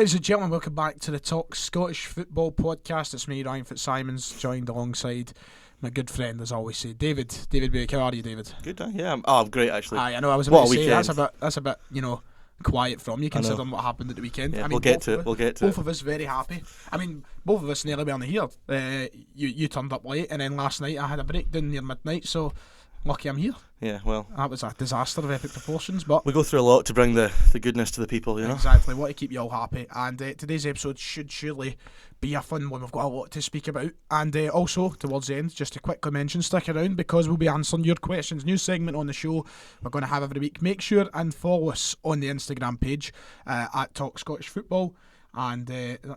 Ladies and gentlemen, welcome back to the Talk Scottish Football Podcast. It's me, Ryan Fitzsimons, joined alongside my good friend, as I always say, David. David Buick, how are you, David? Good, yeah. I'm great, actually. I know, I was about to say, that's a bit, quiet from you, considering what happened at the weekend. Yeah, I mean, we'll get to it. Both of us very happy. I mean, both of us nearly weren't here. You turned up late, and then last night I had a breakdown near midnight, so lucky I'm here. Yeah, well, that was a disaster of epic proportions, but we go through a lot to bring the goodness to the people, you know. Exactly, want to keep you all happy, and today's episode should surely be a fun one. We've got a lot to speak about, and also towards the end, just to quickly mention, stick around because we'll be answering your questions. New segment on the show we're going to have every week. Make sure and follow us on the Instagram page at Talk Scottish Football. And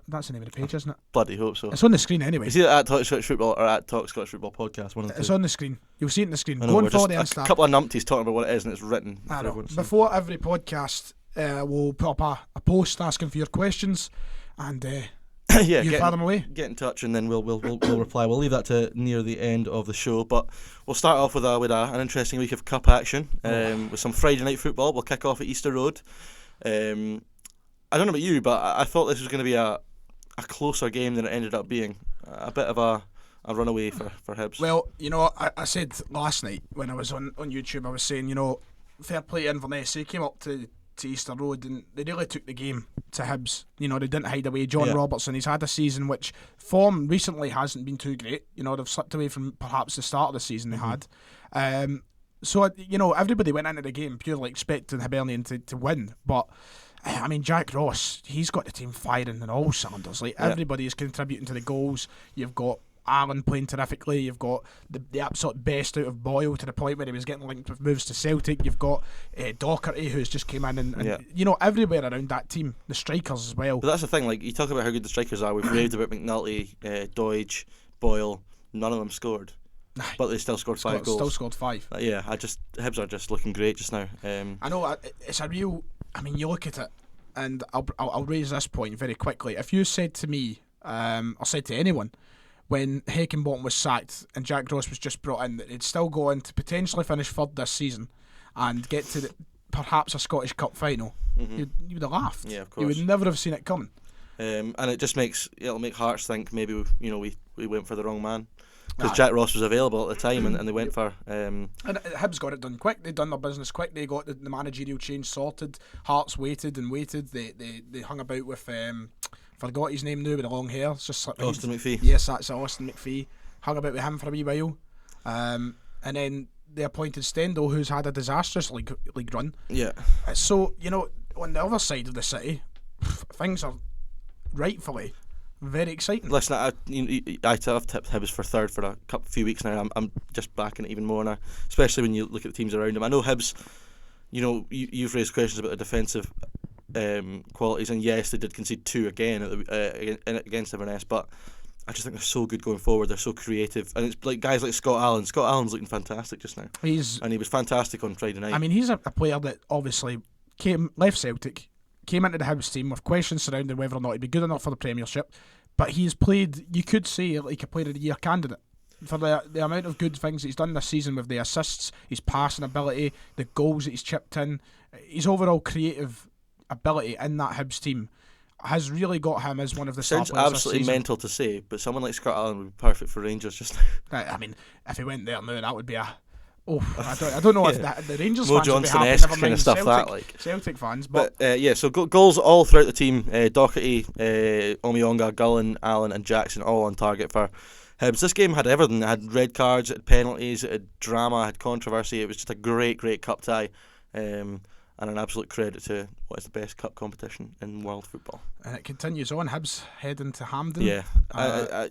that's the name of the page, isn't it? Bloody hope so. It's on the screen anyway. Is it at Talk Scottish Football or at Talk Scottish Football Podcast? One of the It's two. on the screen. You'll see it on the screen. Go and follow the Insta. A couple of numpties talking about what it is, and it's written. I know. Before every podcast, we'll put up a post asking for your questions, and you fire them away. Get in touch, and then we'll reply. We'll leave that to near the end of the show, but we'll start off with an interesting week of cup action, with some Friday night football. We'll kick off at Easter Road. I don't know about you, but I thought this was going to be a closer game than it ended up being. A bit of a runaway for Hibs. Well, I said last night when I was on YouTube, I was saying, fair play to Inverness. They came up to Easter Road and they really took the game to Hibs. They didn't hide away. John Robertson, he's had a season which form recently hasn't been too great. They've slipped away from perhaps the start of the season they had. So everybody went into the game purely expecting Hibernian to win, but I mean, Jack Ross, he's got the team firing on all cylinders. Everybody is contributing to the goals. You've got Allen playing terrifically. You've got the absolute best out of Boyle to the point where he was getting linked with moves to Celtic. You've got Docherty, who's just came in and everywhere around that team, the strikers as well. But that's the thing, you talk about how good the strikers are. We've raved about McNulty, Doidge, Boyle. None of them scored. But they still scored 5 goals. Still scored 5. Hibs are just looking great just now. I know, it's a real... I mean, you look at it, and I'll raise this point very quickly. If you said to me, or said to anyone, when Heckingbottom was sacked and Jack Ross was just brought in, that he'd still go on to potentially finish third this season and get to perhaps a Scottish Cup final, you would have laughed. Yeah, of course. You would never have seen it coming. And it just it'll make Hearts think maybe we went for the wrong man. Because Jack Ross was available at the time, and they went for... And Hibs got it done quick. They'd done their business quick. They got the managerial change sorted. Hearts waited and waited. They hung about with... forgot his name now, with the long hair. It's just Austin McPhee. Yes, that's Austin McPhee. Hung about with him for a wee while. And then they appointed Stendhal, who's had a disastrous league run. Yeah. So, on the other side of the city, things are rightfully... very exciting. Listen, I've tipped Hibs for third for a few weeks now. I'm just backing it even more now, especially when you look at the teams around them. I know Hibs, you've raised questions about the defensive qualities, and yes, they did concede 2 again against Inverness, but I just think they're so good going forward. They're so creative, and it's like guys like Scott Allen. Scott Allen's looking fantastic just now. He was fantastic on Friday night. I mean, he's a player that obviously left Celtic. Came into the Hibs team with questions surrounding whether or not he'd be good enough for the Premiership, but he's played, you could say, like a Player of the Year candidate for the amount of good things he's done this season with the assists, his passing ability, the goals that he's chipped in, his overall creative ability in that Hibs team has really got him as one of the star players. Sounds absolutely mental to say, but someone like Scott Allen would be perfect for Rangers just now. I mean, if he went there now, that would be a... I don't know if the Rangers Mo fans would be happy. Johnson-esque Never kind mind of stuff Celtic, Celtic fans. But so goals all throughout the team. Docherty, Omiyonga, Gullen, Allen and Jackson all on target for Hibs. This game had everything. It had red cards, it had penalties, it had drama, it had controversy. It was just a great cup tie. And an absolute credit to what is the best cup competition in world football. And it continues on. Hibs heading to Hampden. Yeah,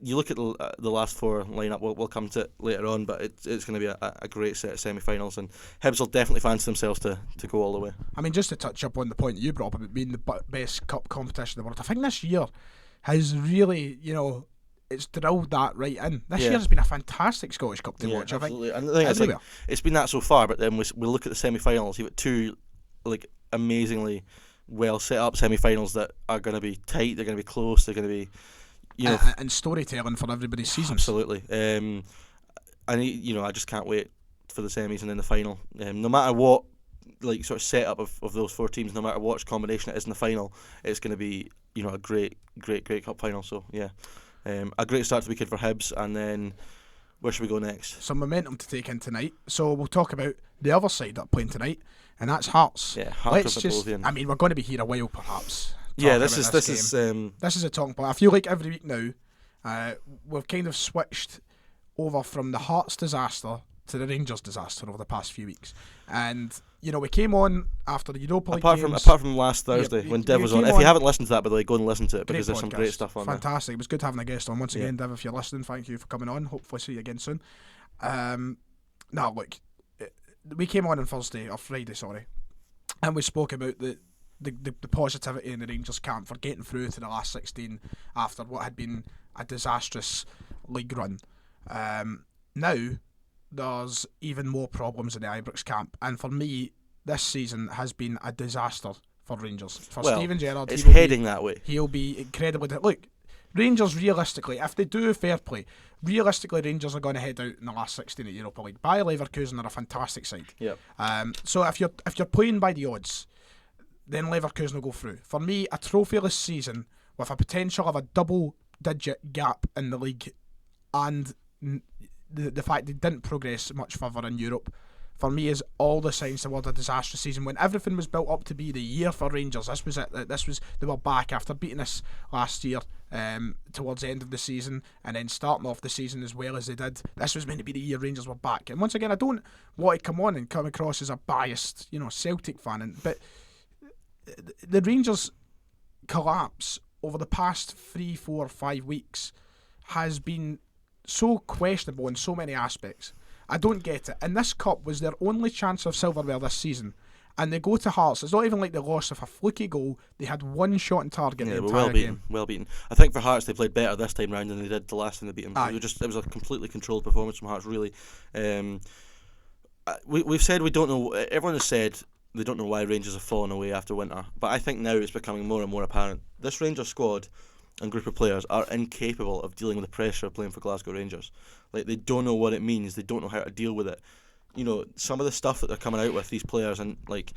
you look at the last 4 lineup. We'll come to it later on, but it's going to be a great set of semi-finals, and Hibs will definitely fancy themselves to go all the way. I mean, just to touch up on the point that you brought up about being the best cup competition in the world, I think this year has really, it's drilled that right in. This year has been a fantastic Scottish Cup to watch. Absolutely. I think. And the thing it's been that so far, but then we look at the semi-finals. You've got 2 amazingly well set up semi-finals that are going to be tight. They're going to be close. They're going to be, and storytelling for everybody's season. Absolutely. I just can't wait for the semis and then the final. No matter what like sort of setup of those 4 teams, no matter what combination it is in the final, it's going to be a great cup final. So yeah, a great start to the weekend for Hibs, and then where should we go next? Some momentum to take in tonight. So we'll talk about the other side that are playing tonight, and that's Hearts. Yeah, Hearts of Oblivion. I mean, we're going to be here a while, perhaps. Yeah, this is a talking point. I feel like every week now, we've kind of switched over from the Hearts disaster to the Rangers disaster over the past few weeks, and we came on after the Europa League games. Apart from last Thursday when Div was on. If you haven't listened to that, by the way, go and listen to it, because there's some great stuff on there. Fantastic. It was good having a guest on once again, Div. If you're listening, thank you for coming on. Hopefully see you again soon. Now look, we came on Thursday or Friday, sorry, and we spoke about the positivity in the Rangers camp for getting through to the last 16 after what had been a disastrous league run. Now there's even more problems in the Ibrox camp, and for me this season has been a disaster for Rangers. For Steven Gerrard, it's heading that way. He'll be incredibly... Look, Rangers realistically, if they do fair play, realistically Rangers are going to head out in the last 16 at Europa League. Bayer Leverkusen are a fantastic side. Yep. So if you're playing by the odds, then Leverkusen will go through. For me, a trophyless season with a potential of a double-digit gap in the league, and the fact they didn't progress much further in Europe, for me is all the signs toward a disastrous season. When everything was built up to be the year for Rangers, this was it. They were back after beating us last year towards the end of the season, and then starting off the season as well as they did. This was meant to be the year Rangers were back. And once again, I don't want to come on and come across as a biased, Celtic fan, but the Rangers collapse over the past 3, 4, 5 weeks has been so questionable in so many aspects. I don't get it. And this cup was their only chance of silverware this season, and they go to Hearts. It's not even like they lost with a fluky goal. They had one shot on target. Yeah, the they were entire game. Well beaten. I think for Hearts they played better this time round than they did the last time they beat them. It was a completely controlled performance from Hearts, really. We've said we don't know. Everyone has said they don't know why Rangers have fallen away after winter, but I think now it's becoming more and more apparent. This Rangers squad and group of players are incapable of dealing with the pressure of playing for Glasgow Rangers. Like, they don't know what it means. They don't know how to deal with it. Some of the stuff that they're coming out with, these players, and like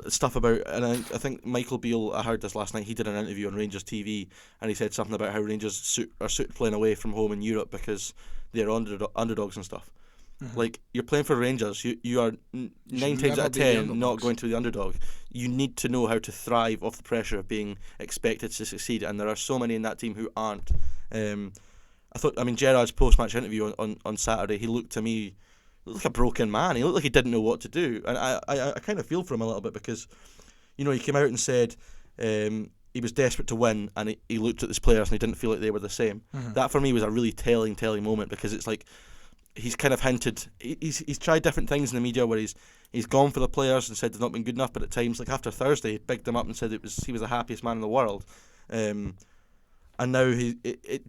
stuff about, and I think Michael Beale, I heard this last night, he did an interview on Rangers TV, and he said something about how Rangers are suited playing away from home in Europe because they're underdogs and stuff. Mm-hmm. Like, you're playing for Rangers, you are 9 times out of 10 not going to be the underdog. You need to know how to thrive off the pressure of being expected to succeed, and there are so many in that team who aren't. Gerrard's post-match interview on Saturday, he looked to me like a broken man. He looked like he didn't know what to do, and I kind of feel for him a little bit, because he came out and said he was desperate to win, and he looked at his players and he didn't feel like they were the same. Mm-hmm. That for me was a really telling moment, because it's like he's kind of hinted, he's tried different things in the media where he's gone for the players and said they've not been good enough, but at times, like after Thursday, he bigged them up and said he was the happiest man in the world. And now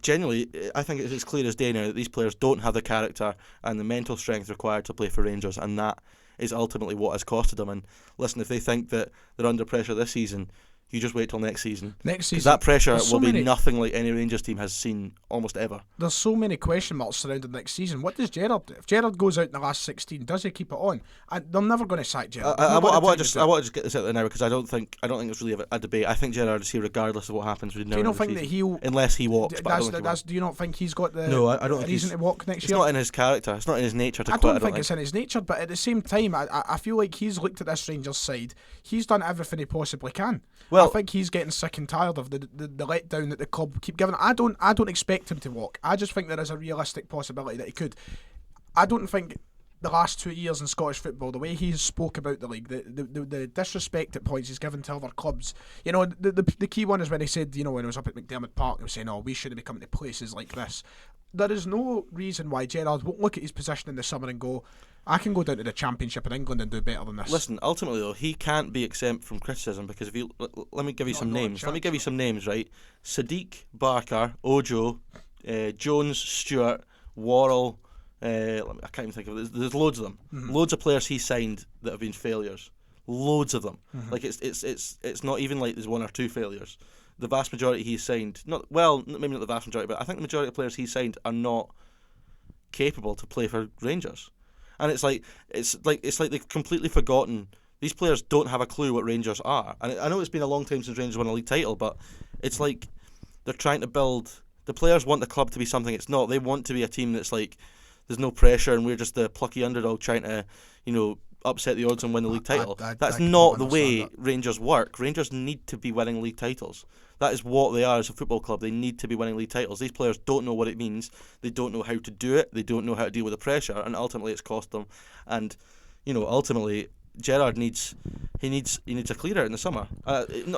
genuinely, I think it's clear as day now that these players don't have the character and the mental strength required to play for Rangers, and that is ultimately what has costed them. And listen, if they think that they're under pressure this season, you just wait till next season. Because that pressure will be nothing like any Rangers team has seen almost ever. There's so many question marks surrounding next season. What does Gerrard do? If Gerrard goes out in the last 16, does he keep it on? They're never going to sack Gerrard. I want to just get this out there now, because I don't think it's really a debate. I think Gerrard is here regardless of what happens. Do you not think that he'll, unless he walks? Do you not think he's got the I don't reason to walk next year? It's not in his character. It's not in his nature to quit. I don't think it's in his nature, but at the same time, I feel like he's looked at this Rangers side. He's done everything he possibly can. Well, I think he's getting sick and tired of the letdown that the club keep giving. I don't expect him to walk. I just think there is a realistic possibility that he could. I don't think the last 2 years in Scottish football, the way he spoke about the league, the disrespect at points he's given to other clubs. The key one is when he said, when he was up at McDermott Park, he was saying, we shouldn't be coming to places like this. There is no reason why Gerrard won't look at his position in the summer and go, I can go down to the Championship in England and do better than this. Listen, ultimately though, he can't be exempt from criticism, because if you let me give you some names. Let me give you some names, right? Sadiq, Barker, Ojo, Jones, Stewart, Worrell. I can't even think of it. There's loads of them. Mm-hmm. Loads of players he signed that have been failures. Loads of them. Mm-hmm. Like it's not even like there's one or two failures. The vast majority he signed, maybe not the vast majority, but I think the majority of players he signed are not capable to play for Rangers. And it's like they've completely forgotten. These players don't have a clue what Rangers are. And I know it's been a long time since Rangers won a league title, but it's like they're trying to build. The players want the club to be something it's not. They want to be a team that's like there's no pressure and we're just the plucky underdog trying to, upset the odds and win the league title. That's not the way Rangers work. Rangers need to be winning league titles. That is what they are as a football club. They need to be winning league titles. These players don't know what it means. They don't know how to do it. They don't know how to deal with the pressure, and ultimately it's cost them. And ultimately Gerrard needs a clearer in the summer.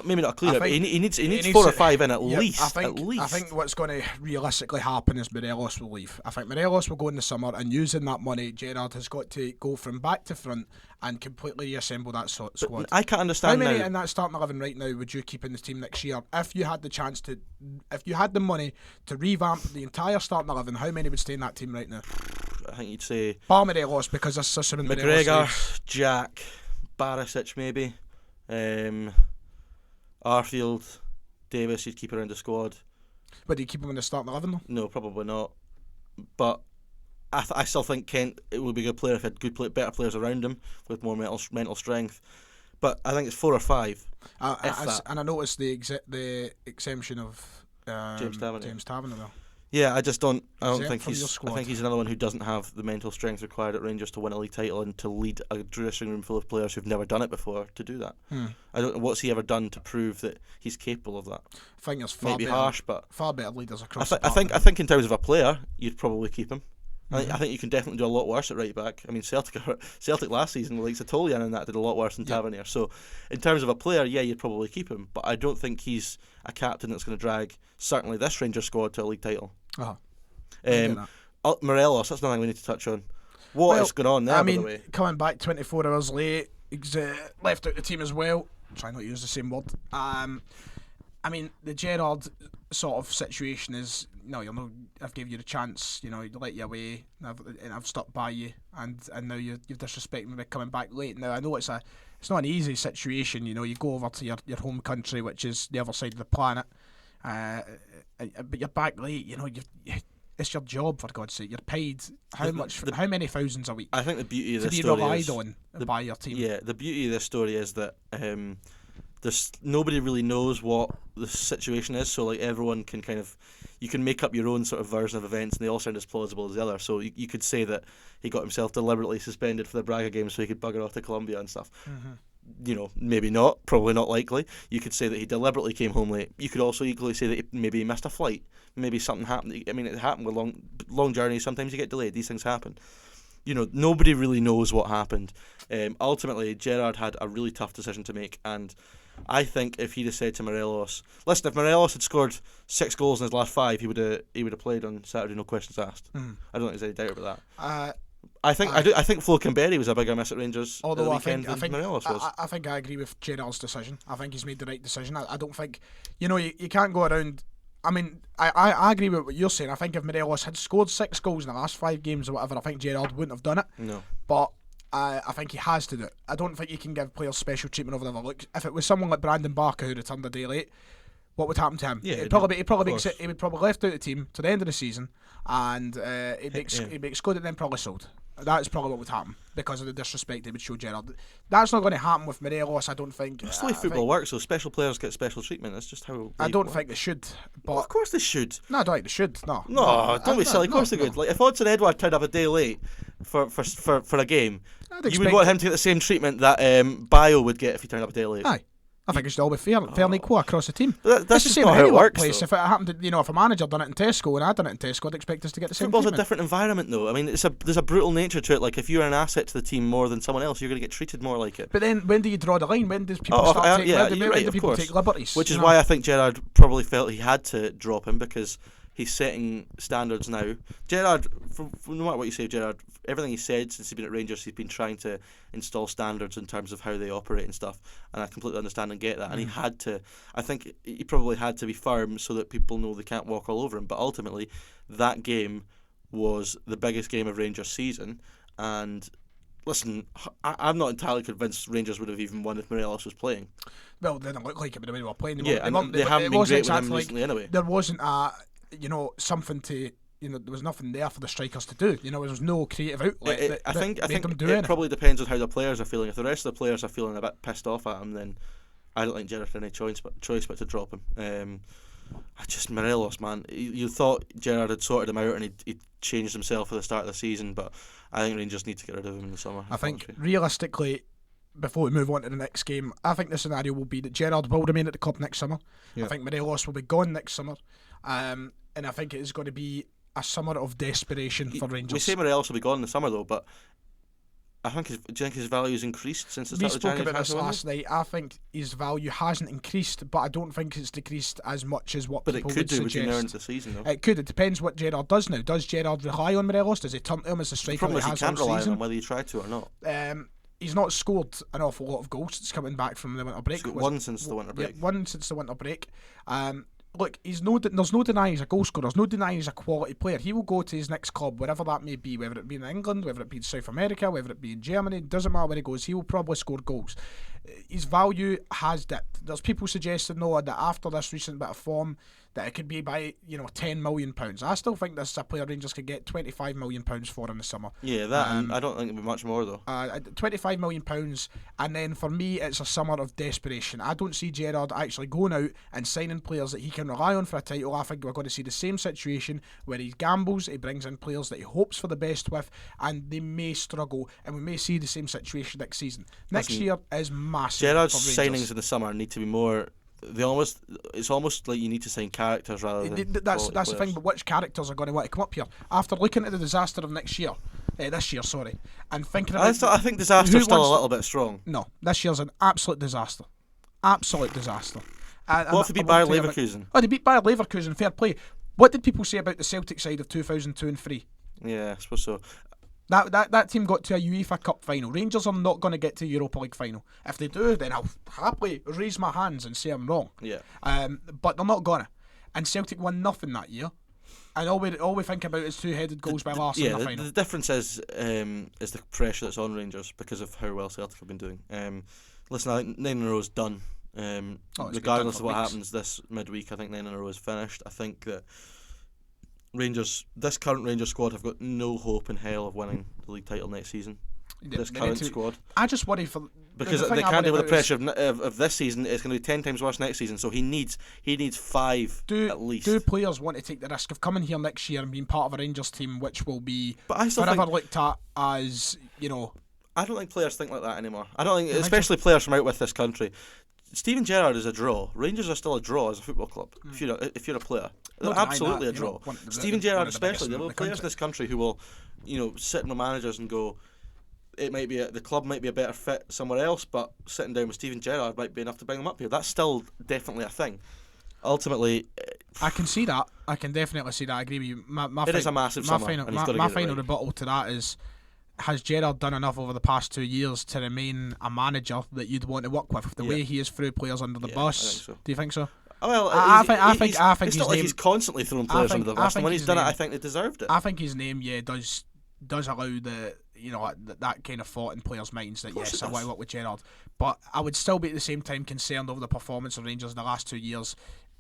Maybe not a clearer, but he needs 4 or 5 in at least. I think what's going to realistically happen is Morelos will leave. I think Morelos will go in the summer, and using that money, Gerrard has got to go from back to front and completely reassemble that squad. But I can't understand how many now. In that starting 11 right now would you keep in the team next year if you had the chance to? If you had the money to revamp the entire starting 11, how many would stay in that team right now? I think you'd say bar Morelos, because that's assuming McGregor, Jack, Barisic maybe, Arfield, Davis. You'd keep around the squad. But do you keep him in the starting 11 though? No, probably not. But I still think Kent would be a good player if he had better players around him with more mental strength. But I think it's 4 or 5. And I noticed the exemption of James Taverner though. Yeah, I don't think I think he's another one who doesn't have the mental strength required at Rangers to win a league title and to lead a dressing room full of players who've never done it before to do that. I don't know what's he ever done to prove that he's capable of that. I think there's far better leaders across. I think in terms of a player, you'd probably keep him. I think you can definitely do a lot worse at right back. I mean, Celtic last season, the likes of Tolian and that did a lot worse than Tavernier. So, in terms of a player, yeah, you'd probably keep him. But I don't think he's a captain that's going to drag certainly this Rangers squad to a league title. Morelos, that's another thing we need to touch on. What is going on there? By the way, coming back 24 hours late, he's left out the team as well. Try not to use the same word. I mean, the Gerrard sort of situation is, I've gave you the chance, let you away, and I've stuck by you, and now you've disrespected me by coming back late. Now I know it's not an easy situation. You go over to your home country, which is the other side of the planet, but you're back late. It's your job, for God's sake. You're paid how many thousands a week? I think the beauty of this story is relied on by your team. Yeah, the beauty of this story is that nobody really knows what the situation is, so like everyone can you can make up your own sort of version of events, and they all sound as plausible as the other. So you could say that he got himself deliberately suspended for the Braga game so he could bugger off to Colombia and stuff. Maybe not, probably not likely. You could say that he deliberately came home late. You could also equally say that maybe he missed a flight. Maybe something happened. I mean, it happened with long journeys. Sometimes you get delayed. These things happen. Nobody really knows what happened. Ultimately, Gerrard had a really tough decision to make, and I think if he'd have said to Morelos, listen, if Morelos had scored 6 goals in his last 5, he would have played on Saturday, no questions asked. I don't think there's any doubt about that. I think Flo Kamberi was a bigger miss at Rangers at the weekend than Morelos was. I think I agree with Gerrard's decision. I think he's made the right decision. I don't think you can't go around. I mean, I agree with what you're saying. I think if Morelos had scored 6 goals in the last 5 games or whatever, I think Gerrard wouldn't have done it. No. But I think he has to do it. I don't think you can give players special treatment over the other. Look, if it was someone like Brandon Barker who returned a day late, what would happen to him? Yeah, he would probably left out the team to the end of the season, and he'd be excluded and then probably sold. That's probably what would happen because of the disrespect they would show Gerrard. That's not going to happen with Morelos, I don't think. That's the way football works, so special players get special treatment. That's just how I don't think they should. But of course they should. No, I don't think they should. No, don't be silly. Of course they could. Like if Odson Edward turned up a day late for a game, you would want him to get the same treatment that Bio would get if he turned up a day late. Aye. I think it should all be fair and equal across the team. That's the just same not how it works. If it happened to, if a manager done it in Tesco and I'd done it in Tesco, I'd expect us to get the same treatment. Football's treatment. a different environment, though. I mean, there's a brutal nature to it. Like, if you're an asset to the team more than someone else, you're going to get treated more like it. But then, when do you draw the line? When does people start taking? When do people take liberties? Which is why I think Gerrard probably felt he had to drop him, because he's setting standards now. Gerrard, no matter what you say of Gerrard, everything he said since he's been at Rangers, he's been trying to install standards in terms of how they operate and stuff, and I completely understand and get that. And he had to, I think he probably had to be firm so that people know they can't walk all over him. But ultimately, that game was the biggest game of Rangers' season, and listen, I'm not entirely convinced Rangers would have even won if Morelos was playing. Well, they didn't look like it when they were playing. They haven't been great with him recently anyway. There wasn't something to there was nothing there for the strikers to do. There was no creative outlet. I think them do it anything. probably depends on how the players are feeling. If the rest of the players are feeling a bit pissed off at him, then I don't think Gerrard had any choice but to drop him. Morelos, man. You thought Gerrard had sorted him out and he'd changed himself at the start of the season, but I think Rangers need to get rid of him in the summer. I think realistically, before we move on to the next game, I think the scenario will be that Gerrard will remain at the club next summer. I think Morelos will be gone next summer, and I think it is going to be a summer of desperation for Rangers. We say Morelos will be gone in the summer though, but I think do you think his value's increased since the start of January? We spoke about this last night. I think his value hasn't increased, but I don't think it's decreased as much as what people would suggest. But it could do between now and the season, though. It could. It depends what Gerrard does now. Does Gerrard rely on Morelos? Does he turn to him as a striker that he has can't all rely season? on him whether you try to or not. He's not scored an awful lot of goals since coming back from the winter break. One since the winter break. Yeah, one since the winter break. Look, there's no denying he's a goal scorer. There's no denying he's a quality player. He will go to his next club, wherever that may be, whether it be in England, whether it be in South America, whether it be in Germany. It doesn't matter where he goes. He will probably score goals. His value has dipped. There's people suggesting, though, that after this recent bit of form, that it could be by £10 million. I still think this is a player Rangers could get £25 million for in the summer. Yeah, that I don't think it'll be much more though. £25 million, and then for me it's a summer of desperation. I don't see Gerrard actually going out and signing players that he can rely on for a title. I think we're going to see the same situation where he gambles, he brings in players that he hopes for the best with, and they may struggle, and we may see the same situation next season. Next year is massive. Gerrard's signings in the summer need to be more. It's almost like you need to sign characters rather than that's the thing. But which characters are going to want to come up here after looking at the disaster of this year, and thinking about? I think disaster's still a little bit strong. No, this year's an absolute disaster. Absolute disaster. What if they beat Bayer Leverkusen? They beat Bayer Leverkusen. Fair play. What did people say about the Celtic side of 2002 and 3? Yeah, I suppose so. That team got to a UEFA Cup final. Rangers are not going to get to a Europa League final. If they do, then I'll happily raise my hands and say I'm wrong. Yeah. But they're not gonna. And Celtic won nothing that year. And all we think about is two-headed goals by Larsson in the final. The difference is the pressure that's on Rangers because of how well Celtic have been doing. Listen, I think 9 in a row is done. Regardless of what happens this midweek, I think 9 in a row is finished. I think that this current Rangers squad have got no hope in hell of winning the league title next season. This current squad. I just worry for because they can't deal with the pressure of this season. It's going to be 10 times worse next season. So he needs 5 at least. Do players want to take the risk of coming here next year and being part of a Rangers team which will be forever looked at as I don't think players think like that anymore. I don't think, especially players from out with this country. Steven Gerrard is a draw. Rangers are still a draw as a football club. If you're a player, they're absolutely a draw. Steven Gerrard, especially, there will be players in this country who will, sit in with managers and go, it might be the club might be a better fit somewhere else, but sitting down with Steven Gerrard might be enough to bring them up here. That's still definitely a thing. Ultimately, I can see that. I can definitely see that. I agree with you. It is a massive summer. My final rebuttal to that is: has Gerrard done enough over the past 2 years to remain a manager that you'd want to work with? The way he has threw players under the bus. I think so. Do you think so? Well, I think it's not like he's constantly throwing players under the bus. And when he's done it, I think they deserved it. I think his name, does allow the that kind of thought in players' minds that yes, I want to work with Gerrard. But I would still be at the same time concerned over the performance of Rangers in the last 2 years.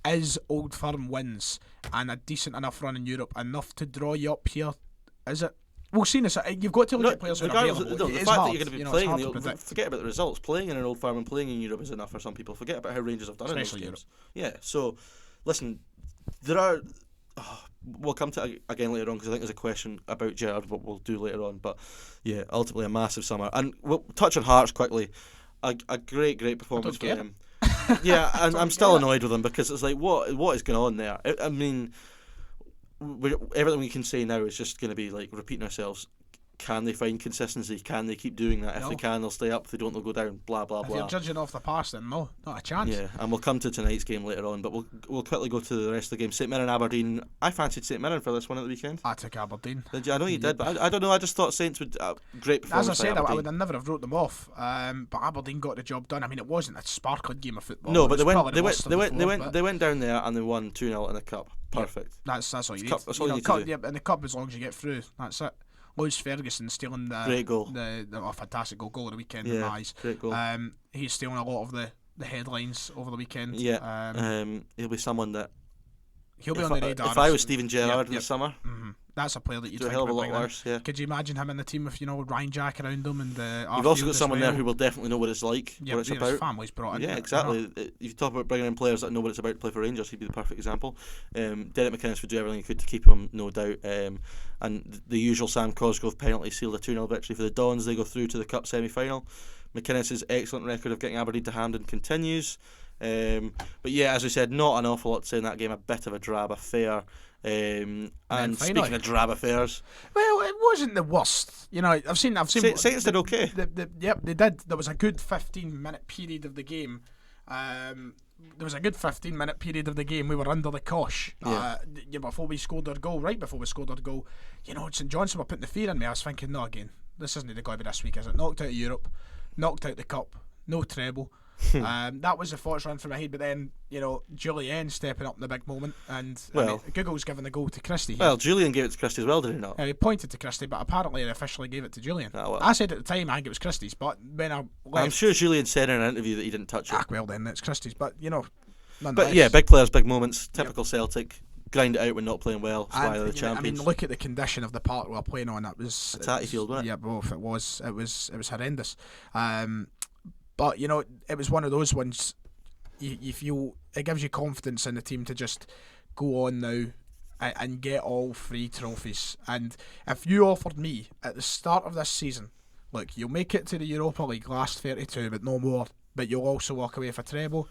Is Old Firm wins and a decent enough run in Europe enough to draw you up here? Is it? Well, seeing this, you've got to look at players who are available. The fact that you're going to be playing, forget about the results. Playing in an Old Firm and playing in Europe is enough for some people. Forget about how Rangers have done in those games. Yeah, so listen, there are. We'll come to it again later on because I think there's a question about Gerrard, what we'll do later on. But yeah, ultimately a massive summer. And we'll touch on Hearts quickly. A great performance for him. Yeah, and I'm still annoyed with him because it's like, what is going on there? I mean, everything we can say now is just going to be like repeating ourselves. Can they find consistency? Can they keep doing that? If they can, they'll stay up. If they don't, they'll go down. Blah blah blah. If you're judging off the past, then no, not a chance. Yeah, and we'll come to tonight's game later on, but we'll quickly go to the rest of the game. St Mirren Aberdeen. I fancied St Mirren for this one at the weekend. I took Aberdeen. Did you? I know you did, but I don't know. I just thought Saints would great performance. As I said, I would never have wrote them off. But Aberdeen got the job done. I mean, it wasn't a sparkling game of football. No, but they went down there and they won 2-0 in the cup. Perfect. Yeah, that's all you need. That's all you need to do. Yeah, in the cup, as long as you get through, that's it. Lewis Ferguson stealing the great goal, the fantastic goal of the weekend. Yeah, in my eyes. Great goal. He's stealing a lot of the headlines over the weekend. Yeah. He'll be someone that he'll be on the radar. If I was Steven Gerrard in the summer, That's a player that you'd do a think hell of a about lot bringing in. worse. Yeah. Could you imagine him in the team with Ryan Jack around him and You've also got someone there who will definitely know what it's like, what it's about. His family's brought in. Yeah, exactly. If you talk about bringing in players that know what it's about to play for Rangers, he'd be the perfect example. Derek McInnes would do everything he could to keep him, no doubt. And the usual Sam Cosgrove penalty sealed a 2-0 victory for the Dons. They go through to the Cup semi-final. McInnes' excellent record of getting Aberdeen to Hampden continues. But yeah, as we said, not an awful lot to say in that game. A bit of a drab affair. And speaking of drab affairs, well, it wasn't the worst. I've seen. Saints did okay. Yep, they did. There was a good 15-minute period of the game. There was a good 15-minute period of the game. We were under the cosh. Before we scored our goal. Right before we scored our goal, St Johnstone were putting the fear in me. I was thinking, no, again, this isn't going to be this week, is it? Knocked out of Europe, knocked out the cup, no treble. That was the thoughts run through my head, but then Julian stepping up in the big moment, and Google's giving the goal to Christie. Well, Julian gave it to Christie as well, did he not? He pointed to Christie, but apparently he officially gave it to Julian. Well. I said at the time I think it was Christie's, but when I left, I'm sure Julian said in an interview that he didn't touch it. Well then, it's Christie's, but But yeah, big players, big moments, typical Celtic. Grind it out when not playing well. That's why they're the champions. Look at the condition of the park we were playing on. It was a tatty field, wasn't it? Yeah, both. It was horrendous. But it was one of those ones. You feel it gives you confidence in the team to just go on now and get all 3 trophies. And if you offered me at the start of this season, look, you'll make it to the Europa League last 32, but no more. But you'll also walk away with a treble.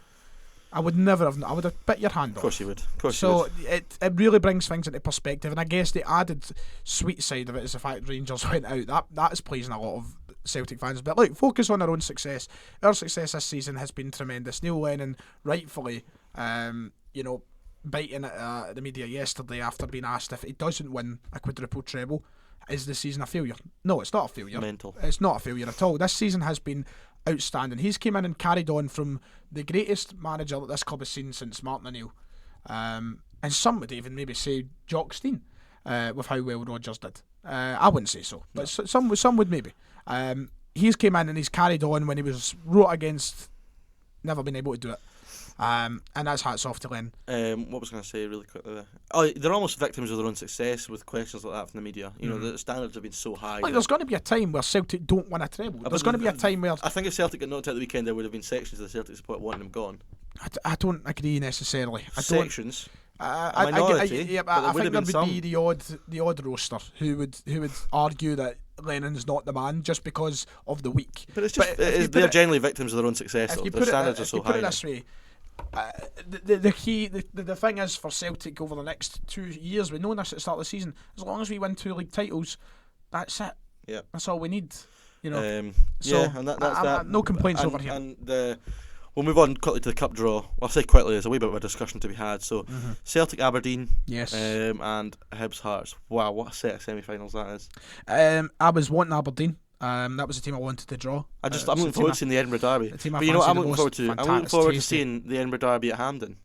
I would never have. I would have bit your hand off. Of course you would. So it really brings things into perspective, and I guess the added sweet side of it is the fact Rangers went out. That is pleasing a lot of Celtic fans. But look, focus on our own success. Our success this season has been tremendous. Neil Lennon, rightfully, biting at the media yesterday after being asked if he doesn't win a quadruple treble, is the season a failure? No, it's not a failure. Mental. It's not a failure at all. This season has been outstanding. He's came in and carried on from the greatest manager that this club has seen since Martin O'Neill, and some would even maybe say Jock Stein, with how well Rodgers did. I wouldn't say so, but some would maybe. He's came in and he's carried on when he was wrote against, never been able to do it. And that's hats off to Len. What was I going to say really quickly there? Oh, they're almost victims of their own success with questions like that from the media. The standards have been so high. There's going to be a time where Celtic don't win a treble. There's going to be a time where... I think if Celtic got knocked out the weekend, there would have been sections of the Celtic support wanting them gone. I don't agree necessarily. Sections? A minority, I think there would be the odd roaster who would argue that Lennon's not the man just because of the week. But it's just they're generally victims of their own success. Their standards are so high. Put it this way, the thing is for Celtic over the next 2 years, we know this at the start of the season, as long as we win 2 league titles, that's it. Yeah, that's all we need. And that's that. No complaints over here. And we'll move on quickly to the cup draw. Well, I'll say quickly, there's a wee bit of a discussion to be had. So Celtic Aberdeen, yes, and Hibs Hearts. Wow, what a set of semi-finals that is. I was wanting Aberdeen. That was the team I wanted to draw. I'm looking forward to seeing the Edinburgh Derby. But you know what I'm looking forward to? I'm looking forward to seeing the Edinburgh Derby at Hampden.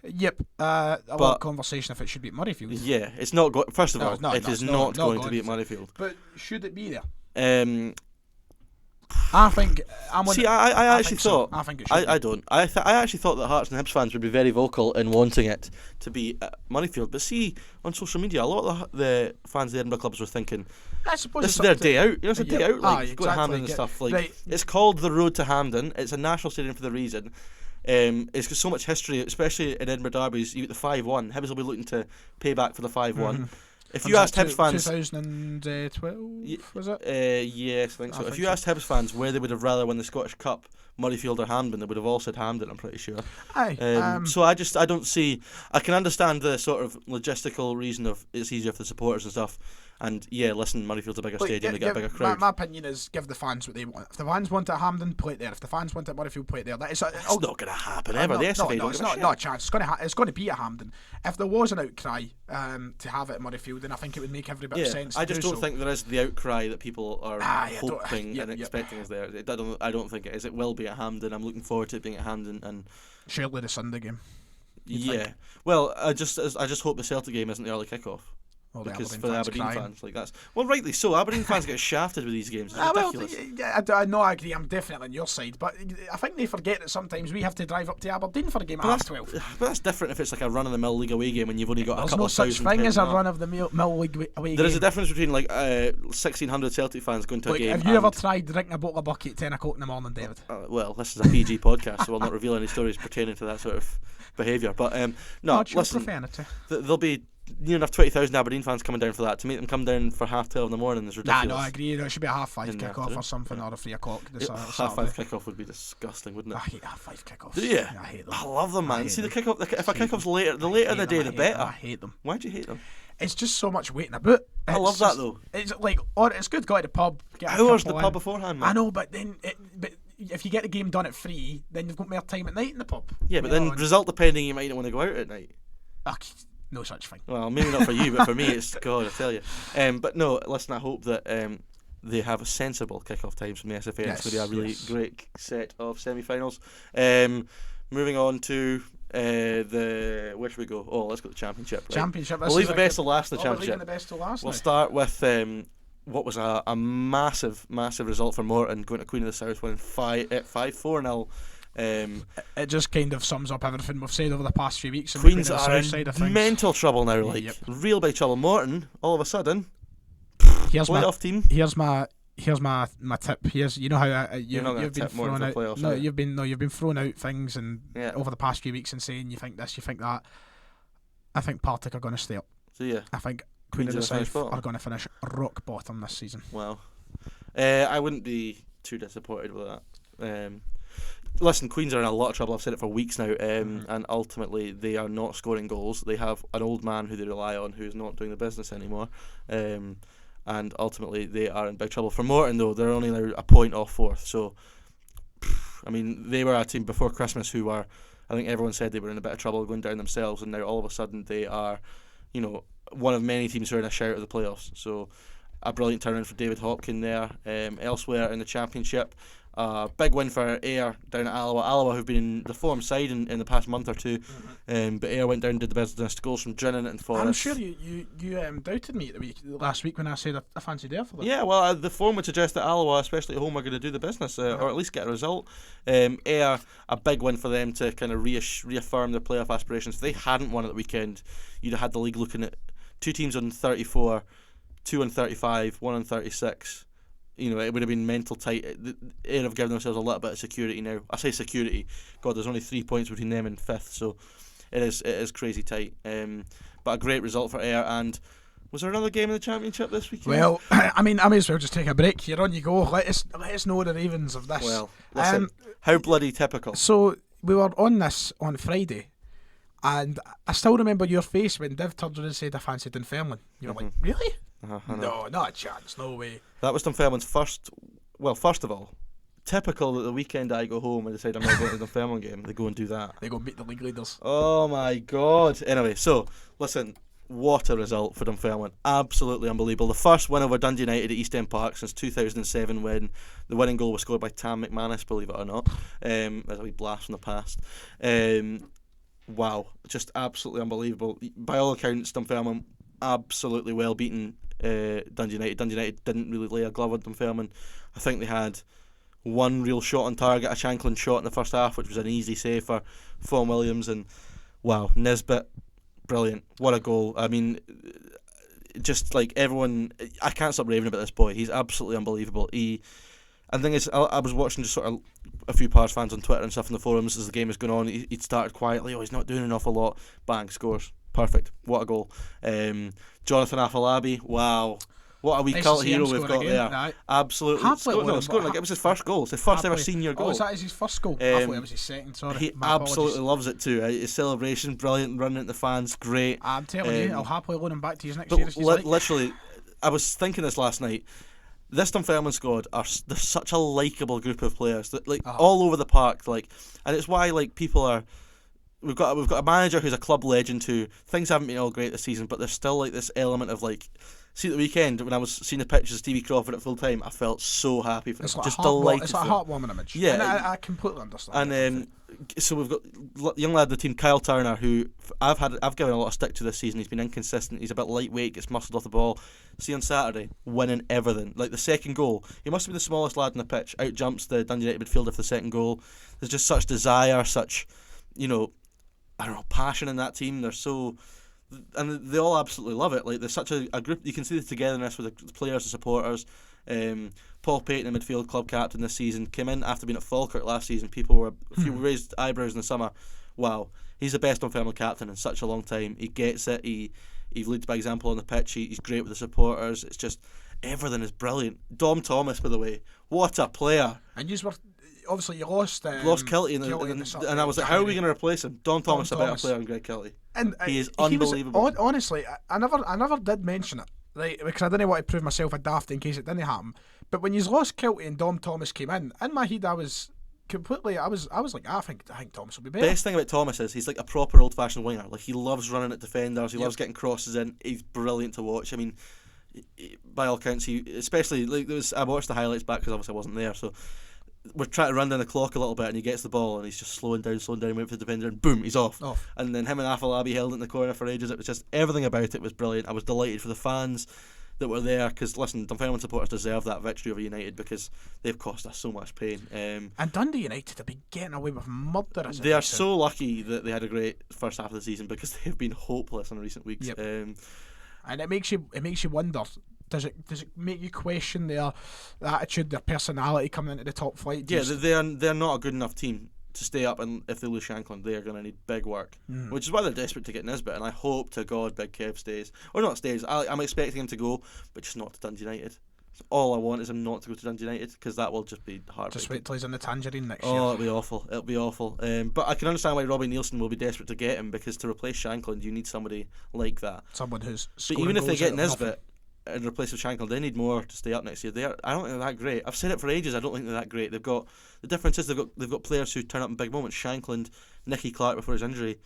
Yep. A lot of conversation if it should be at Murrayfield. Yeah, it's not. First of all, it is not going to be at Murrayfield. But should it be there? I think. I actually thought. I think it should. I don't. I actually thought that Hearts and Hibs fans would be very vocal in wanting it to be at Murrayfield. But see, on social media, a lot of the fans of the Edinburgh clubs were thinking, I suppose this is their day out. It's a day out. Like, go to Hampden and stuff. Like, right. It's called the Road to Hampden. It's a national stadium for the reason. It's got so much history, especially in Edinburgh derbies. You get the 5-1. Hibs will be looking to pay back for the 5-1. If you asked Hibs fans, 2012 was it? Yes, I think so. If you asked Hibs fans where they would have rather won the Scottish Cup, Murrayfield or Hampden, they would have all said Hampden. I'm pretty sure. So I don't see. I can understand the sort of logistical reason of it's easier for the supporters and stuff. And yeah, listen, Murrayfield's a bigger stadium, they get a bigger crowd. My opinion is give the fans what they want. If the fans want it at Hampden, play it there. If the fans want it at Murrayfield, play it there. It's not going to happen ever. It's not a chance. It's going to be at Hampden. If there was an outcry to have it at Murrayfield, then I think it would make every bit of sense. I just don't think there is the outcry that people are hoping and expecting is there. I don't think it is. It will be at Hampden. I'm looking forward to it being at Hampden and surely the Sunday game. Yeah. Well, I just hope the Celtic game isn't the early kickoff. All the because Aberdeen for the fans Aberdeen crying. fans, like that's well, rightly so. Aberdeen fans get shafted with these games. It's ridiculous. I know, I agree. I'm definitely on your side, but I think they forget that sometimes we have to drive up to Aberdeen for a game at 12. But that's different if it's like a run-of-the-mill league away game and you've only got There's a couple no of such thousand. thing as a turning up. run-of-the-mill league away game. There is a difference between like 1,600 Celtic fans going to a Like, game. have you ever tried drinking a bottle of bucket at 10 o'clock in the morning, David? Well, this is a PG podcast, so we'll not reveal any stories pertaining to that sort of behaviour. But no, listen, profanity. There'll be near enough 20,000 Aberdeen fans coming down for that. To make them come down for 12:30 in the morning is ridiculous. Nah, no, I agree. It should be a 5:30 In the kick-off afternoon. or something, or a 3 o'clock. Half 5 kick-off would be disgusting, wouldn't I it? hate 5 kick-offs. Do you? I hate them. I love them, man. hate See the them. kick-off. If a kick-off's later, the later in the day, the better. I hate them. Why do you hate them? It's just so much waiting about. I love that though. It's like, or it's good. Go to the pub. Get a Hours in couple the pub in. beforehand, man. I know, but then, but if you get the game done at 3, then you've got more time at night in the pub. Yeah, but then result depending, you might not want to go out at night. No such thing. Well, maybe not for you, but for me, it's God, I tell you. But no, listen, I hope that they have a sensible kick-off times from the SFA. Yes, It's going to be a really yes. great set of semi-finals. Moving on to where should we go? Oh, let's go to the Championship. Right? Championship. We'll leave the best till last. The We're Championship. leaving the best till last. We'll now. start with what was a massive result for Morton, going to Queen of the South, winning 5-4-0. It just kind of sums up everything we've said over the past few weeks. Queens the are south side of in things. mental trouble now, like Yep. real big trouble. Morton, all of a sudden, Here's my playoff team. Here's my tip. You know how You're not gonna you've been tip Morton throwing for out. playoffs, No, are you? you've been throwing out things and Yeah. over the past few weeks and saying you think this, you think that. I think Partick are going to stay up. So yeah, I think Queen of the Queens are gonna finish South bottom. are going to finish rock bottom this season. wow. I wouldn't be too disappointed with that. Listen, Queens are in a lot of trouble. I've said it for weeks now, and ultimately they are not scoring goals. They have an old man who they rely on who is not doing the business anymore, and ultimately they are in big trouble. For Morton, though, they're only now a point off fourth. So, I mean, they were a team before Christmas who were, I think everyone said they were in a bit of trouble going down themselves, and now all of a sudden they are, one of many teams who are in a shout of the playoffs. So, a brilliant turnaround for David Hopkin there. Elsewhere in the Championship, big win for Ayr down at Alloa. Alloa have been the form side in the past month or two, but Ayr went down and did the business. Goals from Drinnan and Forrest. I'm sure you doubted me last week when I said I fancied Ayr for them. Yeah, well, the form would suggest that Alloa, especially at home, are going to do the business, or at least get a result. Ayr, a big win for them to kind of reaffirm their playoff aspirations. If they hadn't won at the weekend, you'd have had the league looking at two teams on 34, 2 on 35, 1 on 36. It would have been mental tight. Ayr have given themselves a little bit of security now. I say security. God, there's only 3 points between them and fifth, so it is crazy tight. But a great result for Ayr. And was there another game in the Championship this weekend? Well, I mean, I may as well just take a break. Here on you go. Let us know the ravens of this. Well, listen, how bloody typical. So we were on this on Friday, and I still remember your face when Div turned around and said I fancied Dunfermline. You were like, really? I know. No, not a chance. No way. That was Dunfermline's first of all, typical that the weekend I go home and decide I'm not going to the Dunfermline game, they go and do that. They go beat the league leaders. Oh my God. Anyway, so, listen, what a result for Dunfermline. Absolutely unbelievable. The first win over Dundee United at East End Park since 2007 when the winning goal was scored by Tam McManus, believe it or not. As a wee blast from the past. Wow, just absolutely unbelievable. By all accounts, Dunfermline absolutely well beaten Dundee United. Dundee United didn't really lay a glove on Dunfermline. I think they had one real shot on target, a Shanklin shot in the first half, which was an easy save for Fawn Williams. And wow, Nisbet, brilliant. What a goal. I mean, just like everyone, I can't stop raving about this boy. He's absolutely unbelievable. And the thing is, I was watching just sort of a few Pars fans on Twitter and stuff in the forums as the game was going on. He'd started quietly. Oh, he's not doing an awful lot. Bang, scores. Perfect. What a goal. Jonathan Afolabi, wow. What a wee Nice cult to see hero him we've scoring got again. there. Aye. Absolutely. It was his first goal. It's his first ever senior goal. Oh, is that his first goal? I thought it was his second, sorry. He My absolutely apologies. loves it too. His celebration, brilliant, running at the fans, great. I'm telling you, I'll happily loan him back to his next But year if he's like. literally, I was thinking this last night. This Dunfermline squad they're such a likeable group of players that all over the park, and it's why people are we've got a manager who's a club legend who things haven't been all great this season, but there's still like this element of like. See, at the weekend when I was seeing the pictures of Stevie Crawford at full time, I felt so happy for him. Like just delighted. It's like a heartwarming image. Yeah, and I completely understand. And so we've got young lad of the team, Kyle Turner, who I've given a lot of stick to this season. He's been inconsistent. He's a bit lightweight, gets muscled off the ball. See on Saturday, winning everything. Like the second goal, he must be the smallest lad on the pitch. Out jumps the Dundee United midfielder for the second goal. There's just such desire, such passion in that team. They're so. And they all absolutely love it. Like there's such a group. You can see the togetherness with the players and supporters. Paul Payton, the midfield club captain this season, came in after being at Falkirk last season. People were a few raised eyebrows in the summer. Wow, he's the best Dunfermline captain in such a long time. He gets it. He leads by example on the pitch. He's great with the supporters. It's just everything is brilliant. Dom Thomas, by the way, what a player! And you were obviously you lost Kelty, and I was like, how are we going to replace him? Dom Thomas, a better player than Greg Kelty. And he is unbelievable. Honestly, I never did mention it, right? Because I didn't want to prove myself a daft in case it didn't happen. But when you lost Kelty and Dom Thomas came in my head I was completely. I was like, I think Thomas will be better. Best thing about Thomas is he's like a proper old-fashioned winger. Like he loves running at defenders. He loves getting crosses in. He's brilliant to watch. I mean, by all accounts, especially like I watched the highlights back because obviously I wasn't there, so. We're trying to run down the clock a little bit and he gets the ball and he's just slowing down, waiting for the defender and boom, he's off. And then him and Afolabi held it in the corner for ages. It was just, everything about it was brilliant. I was delighted for the fans that were there because, listen, Dunfermline supporters deserve that victory over United because they've cost us so much pain. And Dundee United have been getting away with murder. They are so lucky that they had a great first half of the season because they've been hopeless in recent weeks. Yep. And it makes you wonder. Does it make you question their attitude, their personality coming into the top flight? They're not a good enough team to stay up, and if they lose Shankland, they are going to need big work, which is why they're desperate to get Nisbet. And I hope to God Big Kev stays, or not stays. I'm expecting him to go, but just not to Dundee United. All I want is him not to go to Dundee United because that will just be heartbreaking. Just wait till he's in the Tangerine next year. Oh, it'll be awful. But I can understand why Robbie Nielsen will be desperate to get him because to replace Shankland, you need somebody like that. Someone who's. But even if they get Nisbet and replace with Shankland, they need more to stay up next year. I don't think they're that great. I've said it for ages. I don't think they're that great. The difference is they've got players who turn up in big moments. Shankland, Nicky Clark before his injury.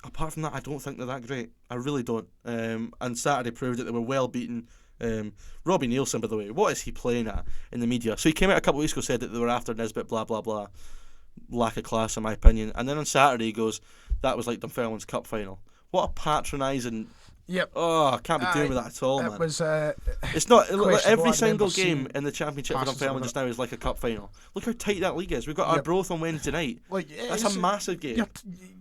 Apart from that, I don't think they're that great. I really don't. And Saturday proved that they were well beaten. Robbie Nielsen, by the way, what is he playing at in the media? So he came out a couple of weeks ago, said that they were after Nisbet, blah blah blah. Lack of class, in my opinion. And then on Saturday he goes, that was like Dunfermline's cup final. What a patronising. Yep. Oh, I can't be doing with that at all, man. It was. It's not every single game in the Championship for Dunfermline just now is like a cup final. Look how tight that league is. We've got Arbroath on Wednesday night. That's a massive game.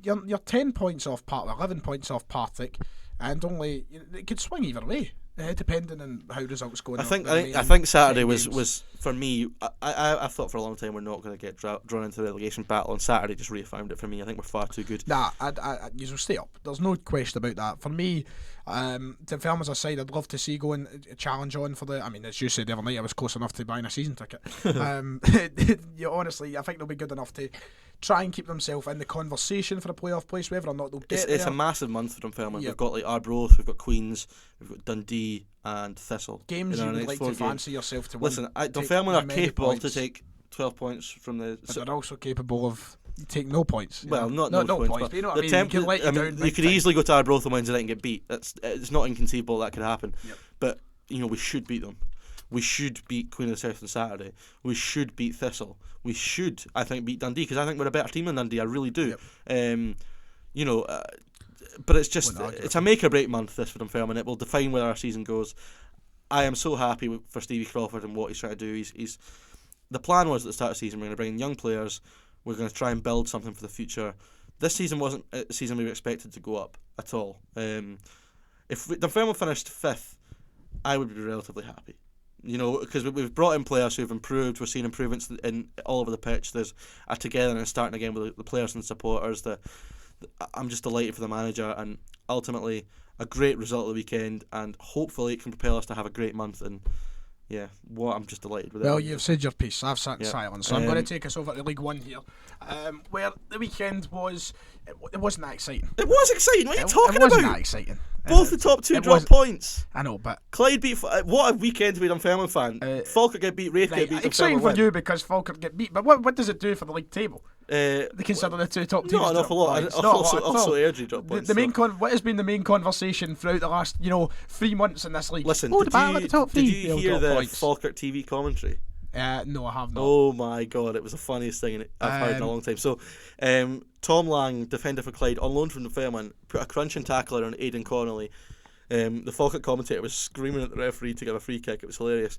You're 10 points off Partick, 11 points off Partick, and only it could swing either way. Depending on how results go. I think Saturday was for me. I thought for a long time we're not going to get drawn into the relegation battle, and Saturday just reaffirmed it for me. I think we're far too good. Nah, you will stay up. There's no question about that. For me, Dunfermline's a side I'd love to see going challenge on for the. I mean, as you said the other night, I was close enough to buying a season ticket. Honestly, I think they'll be good enough to try and keep themselves in the conversation for a playoff place, whether or not they'll get there. It's a massive month for Dunfermline. Yep. We've got like Arbroath, we've got Queens, we've got Dundee and Thistle. Games you would like to fancy yourself to win. Listen, Dunfermline are capable to take 12 points from the. But they're also capable of taking no points. Well, not no points, but you know what I mean? You could easily go to Arbroath on Wednesday night and get beat. It's not inconceivable that could happen. Yep. But we should beat them. We should beat Queen of the South on Saturday. We should beat Thistle. We should, I think, beat Dundee because I think we're a better team than Dundee. I really do. Yep. But it's just it's a make or break month this for Dunfermline. It will define where our season goes. I am so happy for Stevie Crawford and what he's trying to do. He's the plan was at the start of the season we're going to bring in young players. We're going to try and build something for the future. This season wasn't a season we were expected to go up at all. If Dunfermline finished 5th, I would be relatively happy. Because we've brought in players who've improved. We're seeing improvements in all over the pitch. There's a togetherness starting again with the players and supporters. I'm just delighted for the manager, and ultimately a great result of the weekend, and hopefully it can propel us to have a great month. And I'm just delighted with it. Well, you've said your piece. I've sat in silence, so I'm going to take us over to League One here, where the weekend was. It wasn't that exciting. It was exciting. What are you talking about? It wasn't that exciting. Both the top two dropped points. I know, but Clyde beat. What a weekend to be a Dunfermline fan. Falkirk get beat. Wraith get beat. Exciting for you because Falkirk get beat. But what does it do for the league table? They consider the two top teams. Not an awful lot. Also, Airdrie dropped points. What has been the main conversation throughout the last 3 months in this league? Listen, the battle at the top three. Did you hear the Falkirk TV commentary? No, I have not. Oh my god, it was the funniest thing I've heard in a long time. So, Tom Lang, defender for Clyde, on loan from the Fairman, put a crunching tackler on Aidan Connolly. The Falkirk commentator was screaming at the referee to give a free kick. It was hilarious.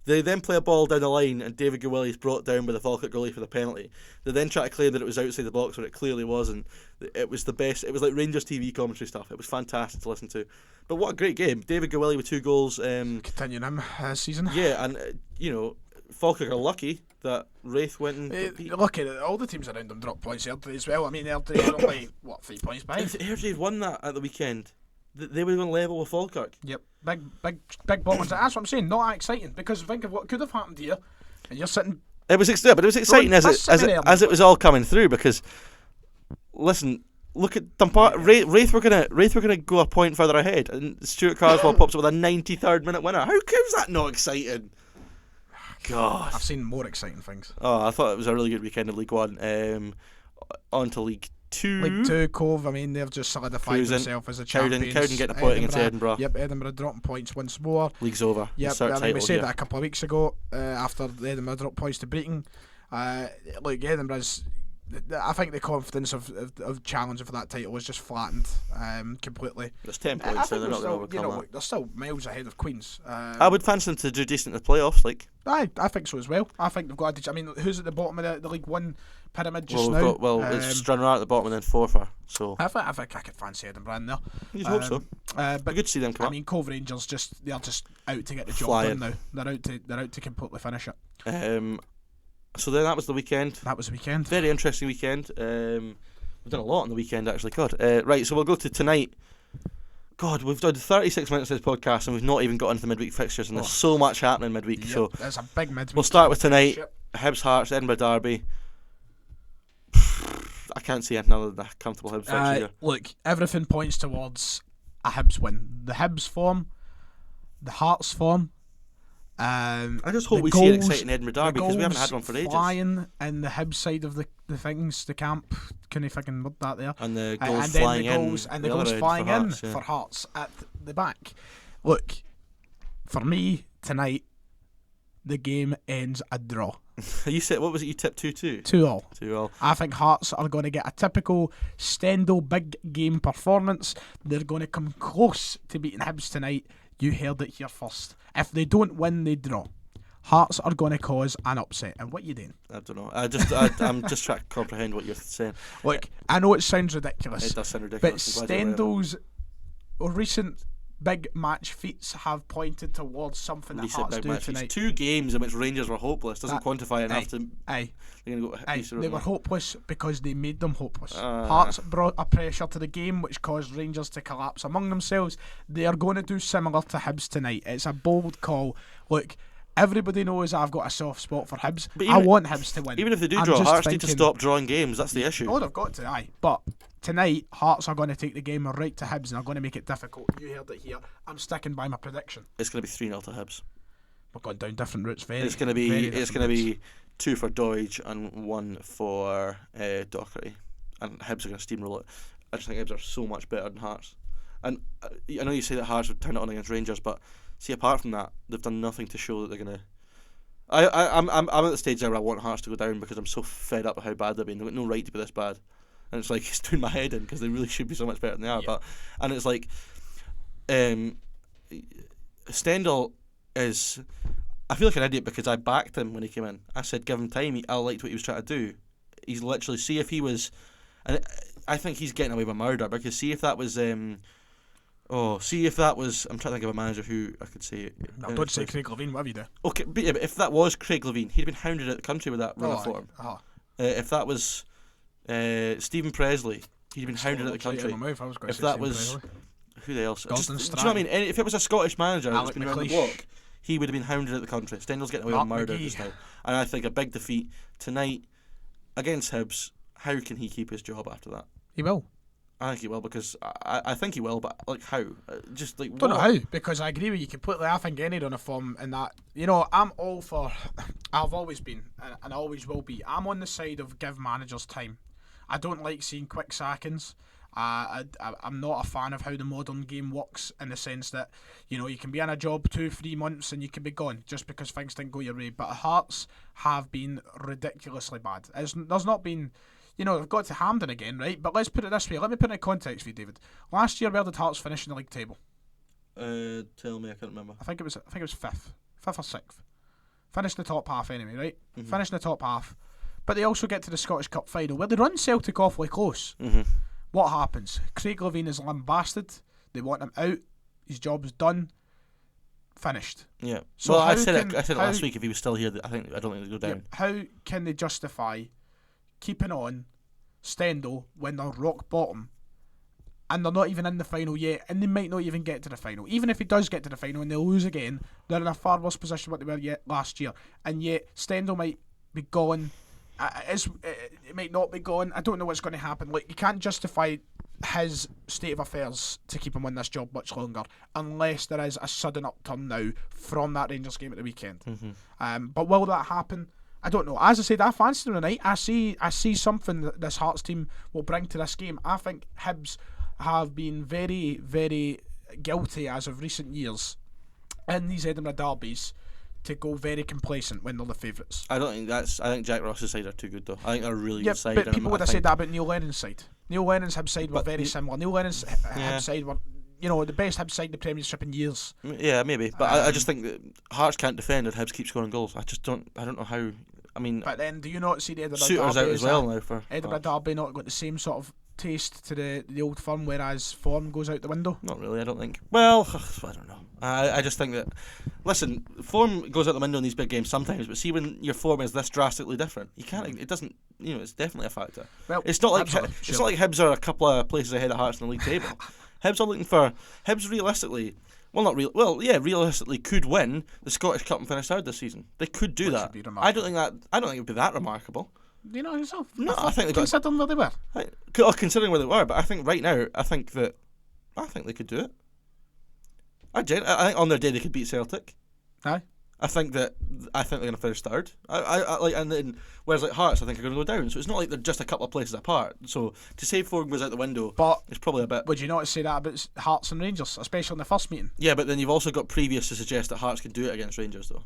They then play a ball down the line, and David Gowillie is brought down by the Falkirk goalie for the penalty. They then try to claim that it was outside the box, but it clearly wasn't. It was the best. It was like Rangers TV commentary stuff. It was fantastic to listen to. But what a great game. David Gowillie with 2 goals. Continuing him season. Yeah, and Falkirk are lucky that Wraith went and lucky that all the teams around them dropped points Airdrie as well. I mean, Airdrie are only 3 points behind. If Airdrie had won that at the weekend, they would have gone level with Falkirk. Yep, big bombers. That's what I'm saying. Not that exciting, because think of what could have happened here, and you're sitting. It was exciting as it was all coming through, because listen, look at Dumbarton. Wraith were gonna go a point further ahead, and Stuart Carswell pops up with a 93rd minute winner. How comes that not exciting? God, I've seen more exciting things. Oh, I thought it was a really good weekend of League One. On to League 2. League 2, Cove, I mean, they've just solidified themselves as a champions. Cowden getting a point against Edinburgh. Yep, Edinburgh dropping points once more. League's over. Yep, I think we said that a couple of weeks ago after the Edinburgh dropped points to Breaking. Look, Edinburgh's... I think the confidence of challenging for that title was just flattened completely. There's 10 points, so they're not going to overcome that. They're still miles ahead of Queens. I would fancy them to do decent in the playoffs. I think so as well. I think they've got I mean, who's at the bottom of the League 1 pyramid just now? It's Stranraer at the bottom and then Forfar. So I think I could fancy Edinburgh in there. You'd hope so. But good to see them come up. I mean, Cove Rangers they're just out to get the job done now. They're out to completely finish it. So then that was the weekend. That was the weekend. Very interesting weekend. We've done a lot on the weekend, actually. God. Right, so we'll go to tonight. God, we've done 36 minutes of this podcast and we've not even got into the midweek fixtures, and there's so much happening midweek. Yep, so there's a big midweek. We'll start with tonight. Hibs Hearts, Edinburgh Derby. I can't see another comfortable Hibs fixture here. Look, everything points towards a Hibs win. The Hibs form, the Hearts form. I just hope we see an exciting Edinburgh Derby, because we haven't had one for ages. Flying in the Hibs side of the things, the camp, couldn't fucking word that there. And the goals flying in. And the goals flying in for Hearts at the back. Look, for me tonight, the game ends a draw. You said, what was it? You tipped 2-2. 2-2. 2-2. I think Hearts are going to get a typical Stendhal big game performance. They're going to come close to beating Hibs tonight. You heard it here first. If they don't win, they draw. Hearts are going to cause an upset. And what are you doing? I don't know. I'm just trying to comprehend what you're saying. Look, I know it sounds ridiculous. It does sound ridiculous. But Stendhal's recent big match feats have pointed towards something that Hearts do tonight. 2 games in which Rangers were hopeless doesn't quantify enough to. They were hopeless because they made them hopeless. Hearts brought a pressure to the game which caused Rangers to collapse among themselves. They are going to do similar to Hibs tonight. It's a bold call. Look, everybody knows I've got a soft spot for Hibs. I want Hibs to win. Even if they do draw, Hearts need to stop drawing games. That's the issue. Oh, they've got to, But tonight, Hearts are going to take the game right to Hibs and are going to make it difficult. You heard it here. I'm sticking by my prediction. It's going to be 3-0 to Hibs. We're going down different routes. It's going to be 2 for Doidge and 1 for Docherty, and Hibs are going to steamroll it. I just think Hibs are so much better than Hearts. And I know you say that Hearts would turn it on against Rangers, but see, apart from that, they've done nothing to show that they're going to. I'm at the stage now where I want Hearts to go down because I'm so fed up with how bad they've been. They've got no right to be this bad. And it's like, it's doing my head in because they really should be so much better than they are. Yeah. And it's like, Stendhal is. I feel like an idiot because I backed him when he came in. I said, give him time. I liked what he was trying to do. He's literally, see if he was. And I think he's getting away with murder because see if that was. I'm trying to think of a manager who I could say. No, don't say Craig Levein, whatever you do. Okay, but if that was Craig Levein, he'd have been hounded out of the country with that run of form. If that was Stephen Presley, he'd have been hounded out of the country. If that was who else? Do you know what I mean? If it was a Scottish manager that's been around the block, he would have been hounded out of the country. Stendhal's getting away with murder just now, and I think a big defeat tonight against Hibs. How can he keep his job after that? He will. I think he will, because I think he will, but like how? Just like Don't know what? how, because I agree with you completely. I think any run of form in that, I'm all for. I've always been, and I always will be. I'm on the side of give managers time. I don't like seeing quick sackings. I'm not a fan of how the modern game works, in the sense that you can be in a job 2-3 months and you can be gone just because things didn't go your way. But Hearts have been ridiculously bad. There's not been. They've got to Hampden again, right? But let's put it this way. Let me put it in context for you, David. Last year, where did Hearts finish in the league table? Tell me, I can't remember. I think it was fifth or sixth. Finished in the top half anyway, right? Mm-hmm. Finished in the top half. But they also get to the Scottish Cup final, where they run Celtic awfully close. Mm-hmm. What happens? Craig Levein is lambasted. They want him out. His job's done. Finished. Yeah. So well, I how said can- it how- last week. If he was still here, I don't think they'd go down. How can they justify keeping on Stendhal when they're rock bottom and they're not even in the final yet, and they might not even get to the final? Even if he does get to the final and they lose again, they're in a far worse position than what they were yet last year. And yet Stendhal might be gone. It might not be gone. I don't know what's going to happen. Like, you can't justify his state of affairs to keep him in this job much longer, unless there is a sudden upturn now from that Rangers game at the weekend. Mm-hmm. But will that happen? I don't know. As I said, I fancy them tonight. I see something that this Hearts team will bring to this game. I think Hibs have been very, very guilty as of recent years in these Edinburgh derbies to go very complacent when they're the favourites. I think Jack Ross's side are too good though. I think they're a really Yeah, good side. but and people would have said that about Neil Lennon's side. Neil Lennon's Hibs side were very similar. Neil Lennon's Hibs side were, the best Hibs side in the Premiership in years. Yeah, maybe. But I just think that Hearts can't defend and Hibs keep scoring goals. I don't know how. I mean, But then, do you not see the Edinburgh Suter's derby out as well now for Edinburgh Hearts. derby not got the same sort of taste to the old firm, whereas form goes out the window? Not really, I don't think. Well, I don't know. I just think that, listen, form goes out the window in these big games sometimes, but see when your form is this drastically different, you can't. It doesn't. It's definitely a factor. Well, It's not like absolutely, it's not like Hibs are a couple of places ahead of Hearts in the league table. Hibs are looking for realistically. Well, not real. Well, yeah, realistically, could win the Scottish Cup and finish third this season. They could do Which that. would be I don't think it would be that remarkable. Do you know yourself? No, I think they got. Considering where they were. Considering where they were, but I think right now, I think they could do it. I think on their day they could beat Celtic. Aye. I think they're going to finish third. I like, and then whereas like Hearts, I think are going to go down. So it's not like they're just a couple of places apart. So to say form goes out the window, But it's probably a bit. would you not say that about Hearts and Rangers, especially in the first meeting? Yeah, but then you've also got previous to suggest that Hearts can do it against Rangers, though.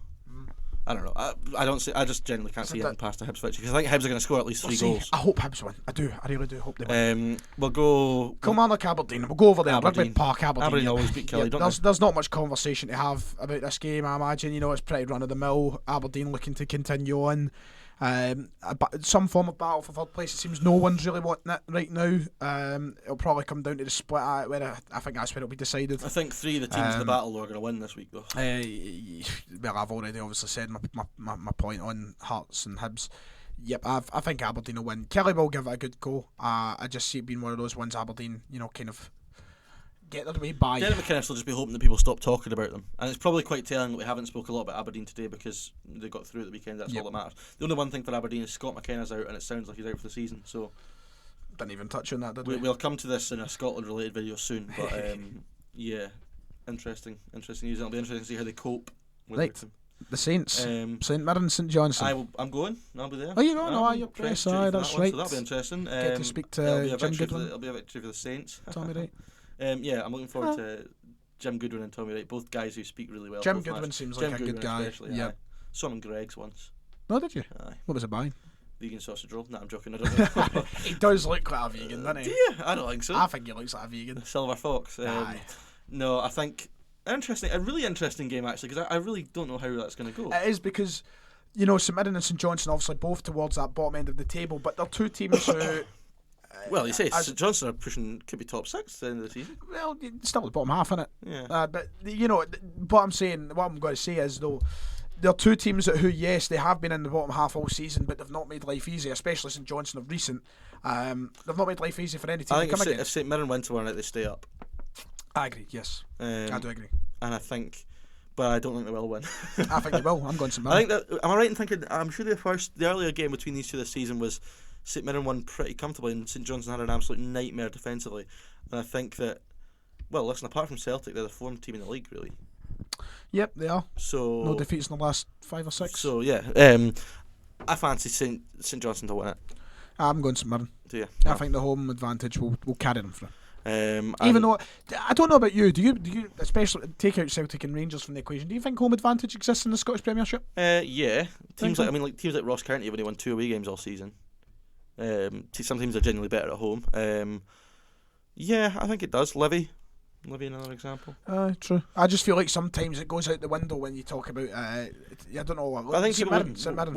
I don't know. I don't see. I just generally can't see anything past a Hibs victory because I think Hibs are going to score at least 3 goals. I hope Hibs win. I do. I really do hope they win. We'll go. Kilmarnock Aberdeen. We'll go over there. Aberdeen. Rugby Park Aberdeen. Aberdeen always beat Kelly, don't they? There's not much conversation to have about this game, I imagine. It's pretty run of the mill. Aberdeen looking to continue on. Some form of battle for third place. It seems no one's really wanting it right now. It'll probably come down to the split. Where I think that's where it'll be decided. I think 3 of the teams in the battle are going to win this week, though. Well, I've already obviously said my point on Hearts and Hibs. Yep, I think Aberdeen will win. Kelly will give it a good go. I just see it being one of those ones Aberdeen, kind of get their way by. Derek McInnes will just be hoping that people stop talking about them. And it's probably quite telling that we haven't spoke a lot about Aberdeen today because they got through at the weekend. That's all that matters. The only one thing for Aberdeen is Scott McKenna's out and it sounds like he's out for the season. So Didn't even touch on that, did we? We'll come to this in a Scotland-related video soon. But yeah, interesting news. It'll be interesting to see how they cope with Right. The Saints. St Mirren, St Johnson. I'm going. I'll be there. Oh, you're going? Oh, you're press. Aye, that's right. So that'll be interesting. Get to speak to Jim Goodwin. It'll be a victory for the Saints. Tommy Wright. Yeah, I'm looking forward to Jim Goodwin and Tommy Wright, both guys who speak really well. Jim Goodwin seems like a good guy. Yeah. Saw him in Greg's once. No, did you? Aye. What was it buying? Vegan sausage roll. No, I'm joking. I don't know. He does look like a vegan, doesn't he? Do you? I don't think so. I think he looks like a vegan. Silver Fox. Aye. No, I think a really interesting game actually because I really don't know how that's going to go. It is because, St Mirren and St Johnson obviously both towards that bottom end of the table, but they're two teams who. Well, you say St Johnson are pushing, could be top 6 at the end of the season. Well, still at the bottom half, innit? Yeah. But what I'm going to say is though, they're two teams who, yes, they have been in the bottom half all season, but they've not made life easy, especially St Johnson of recent. They've not made life easy for any team I to come think against. if St Mirren win tomorrow night, they stay up. I agree. Yes, I do agree. And but I don't think they will win. I think they will. I'm going St Mirren. Am I right in thinking? I'm sure the earlier game between these two this season was St Mirren won pretty comfortably, and St Johnstone had an absolute nightmare defensively. And I think that, well, listen, apart from Celtic, they're the form team in the league, really. Yep, they are. So no defeats in the last 5 or 6. So yeah, I fancy St Johnstone to win it. I'm going St Mirren. Do you? I think the home advantage will carry them through. Even though I don't know about you, do you especially take out Celtic and Rangers from the equation? Do you think home advantage exists in the Scottish Premiership? Yeah, teams like Ross County have only won 2 away games all season. Some teams are genuinely better at home. Yeah, I think it does. Livy, another example. True. I just feel like sometimes it goes out the window when you talk about. I don't know. I think St Mirren,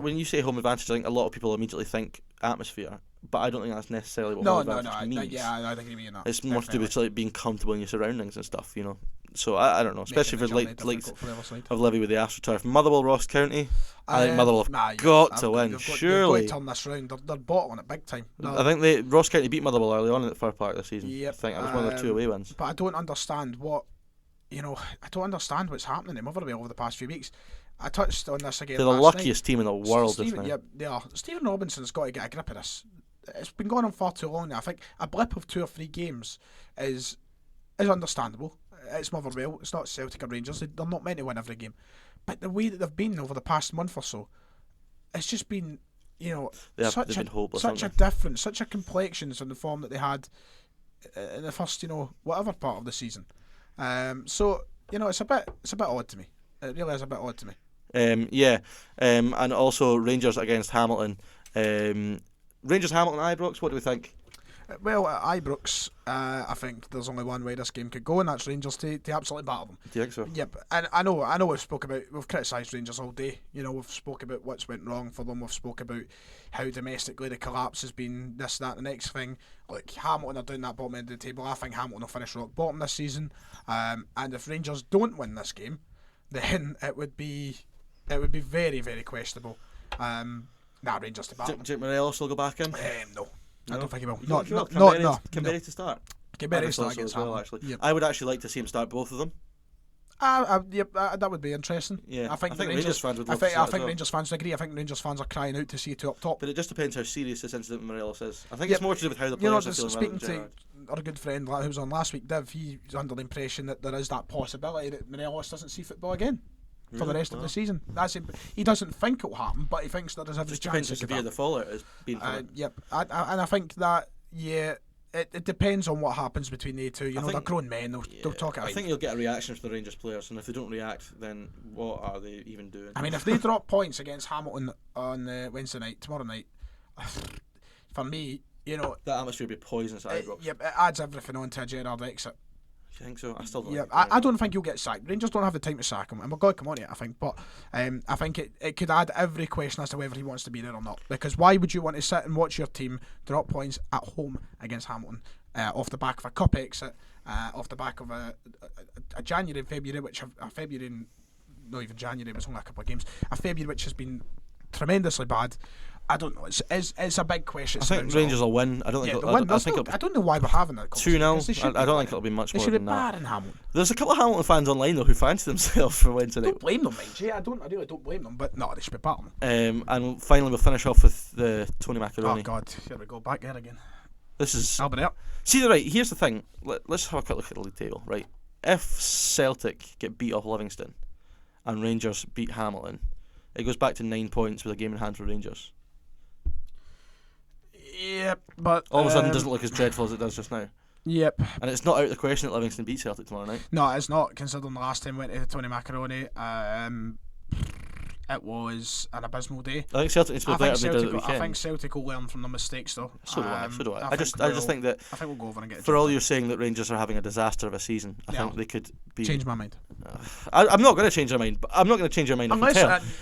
when you say home advantage, I think a lot of people immediately think atmosphere, but I don't think that's necessarily what home advantage means. I think you mean that. It's more to do with like being comfortable in your surroundings and stuff, you know. So I don't know, especially for like of Livy with the AstroTurf. Motherwell, Ross County. I think Motherwell have got to win. Surely, they've got to turn this round. They're bottling it big time. I think Ross County beat Motherwell early on at Fir Park this season. Yep. I think that was one of their 2 away wins. But I don't understand what's happening in Motherwell over the past few weeks. I touched on this again. They're the luckiest team in the world just now. Yep, they are. Stephen Robinson's got to get a grip of this. It's been going on far too long now. I think a blip of 2 or 3 games is understandable. It's Motherwell. It's not Celtic or Rangers. They're not meant to win every game. But the way that they've been over the past month or so, it's just been, such a difference, such a complexion from the form that they had in the first, whatever part of the season. So it's a bit odd to me. It really is a bit odd to me. And also Rangers against Hamilton. Rangers Hamilton Ibrox. What do we think? Well, at Ibrox, I think there's only one way this game could go, and that's Rangers to absolutely battle them. Do you think so? Yep, and I know we've criticised Rangers all day. We've spoke about what's went wrong for them. We've spoke about how domestically the collapse has been this, that, the next thing. Like Hamilton are down that bottom end of the table. I think Hamilton will finish rock bottom this season. And if Rangers don't win this game, then it would be very, very questionable. Rangers to battle. Do you think Morelos will go back in? No. I don't think he will. Canberra to start. Canberra to start against Hamilton. Actually. Yep. I would actually like to see him start both of them. That would be interesting. Yeah, I think Rangers fans would love to see that as well. Rangers fans agree. I think Rangers fans are crying out to see two up top. But it just depends how serious this incident with Morelos is. I think it's more to do with how the players are feeling. Speaking to our good friend who was on last week, Div, he's under the impression that there is that possibility that Morelos doesn't see football again. For the rest of the season. He doesn't think it will happen, but he thinks there is every chance. Depends how severe the fallout has been. Yep, and I think that it depends on what happens between the two. They're grown men. They'll talk it out. I think you'll get a reaction from the Rangers players, and if they don't react, then what are they even doing? I mean, if they drop points against Hamilton on tomorrow night, for me, that atmosphere would be poisonous at Ibrox. Yep, it adds everything on to a Gerrard exit. You think so? I still don't. Yeah, I don't think he'll get sacked. Rangers don't have the time to sack him, and we're going to come on to it, I think. But I think it could add every question as to whether he wants to be there or not. Because why would you want to sit and watch your team drop points at home against Hamilton off the back of a cup exit, off the back of a January and February, not even January, it was only a couple of games. A February which has been tremendously bad. I don't know. It's a big question. I think Rangers will win. I don't think. I don't know why we're having that. 2-0. I don't think it'll be much more than that. They should be Hamilton. There's a couple of Hamilton fans online though who fancy themselves for Wednesday night. Don't blame them, mind you. I really don't blame them, but no, they should be battling. And finally, we'll finish off with the Tony Macaroni. Oh God, here we go back there again. This is. I'll be there. See, right. Here's the thing. Let's have a quick look at the league table. Right. If Celtic get beat off Livingston, and Rangers beat Hamilton, it goes back to 9 points with a game in hand for Rangers. Yep, but all of a sudden doesn't look as dreadful as it does just now. Yep. And it's not out of the question that Livingston beat Celtic tomorrow night. No, it's not, considering the last time we went to Tony Macaroni. It was an abysmal day. I think Celtic needs to be better than they did at the weekend. I think Celtic will learn from their mistakes though. So do I. I just think that I think we'll go over and get it. For all you're saying that Rangers are having a disaster of a season, I think they could be. Change my mind. I'm not going to change my mind. But I'm not going to change your mind. Unless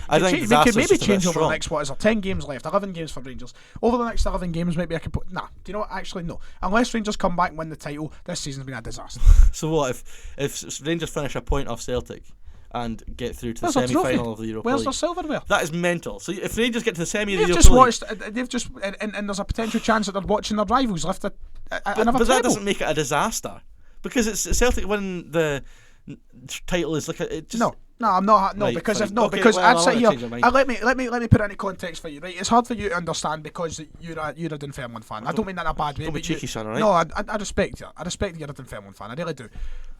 I think they could maybe change over the next 10 games left, 11 games for Rangers. Over the next 11 games, maybe I could put. Nah, do you know what? Actually, no. Unless Rangers come back and win the title, this season's been a disaster. So what if Rangers finish a point off Celtic and get through to the semi-final of the Europa League? Where's their silverware? That is mental. So if Rangers get to the semi of the Europa League, they've just and there's a potential chance that they're watching their rivals lift another but that treble. Doesn't make it a disaster because it's Celtic winning the title is like it just, no. No, I'm not. No, Right, because fine. if no, Okay, because well, I'd I sit wanna here. change your mind. Let me put it into context for you. Right, it's hard for you to understand because you're a Dunfermline fan. I don't mean that in a bad way. Don't be but you- cheeky, son, alright? No, I respect you. I respect you're a Dunfermline fan. I really do.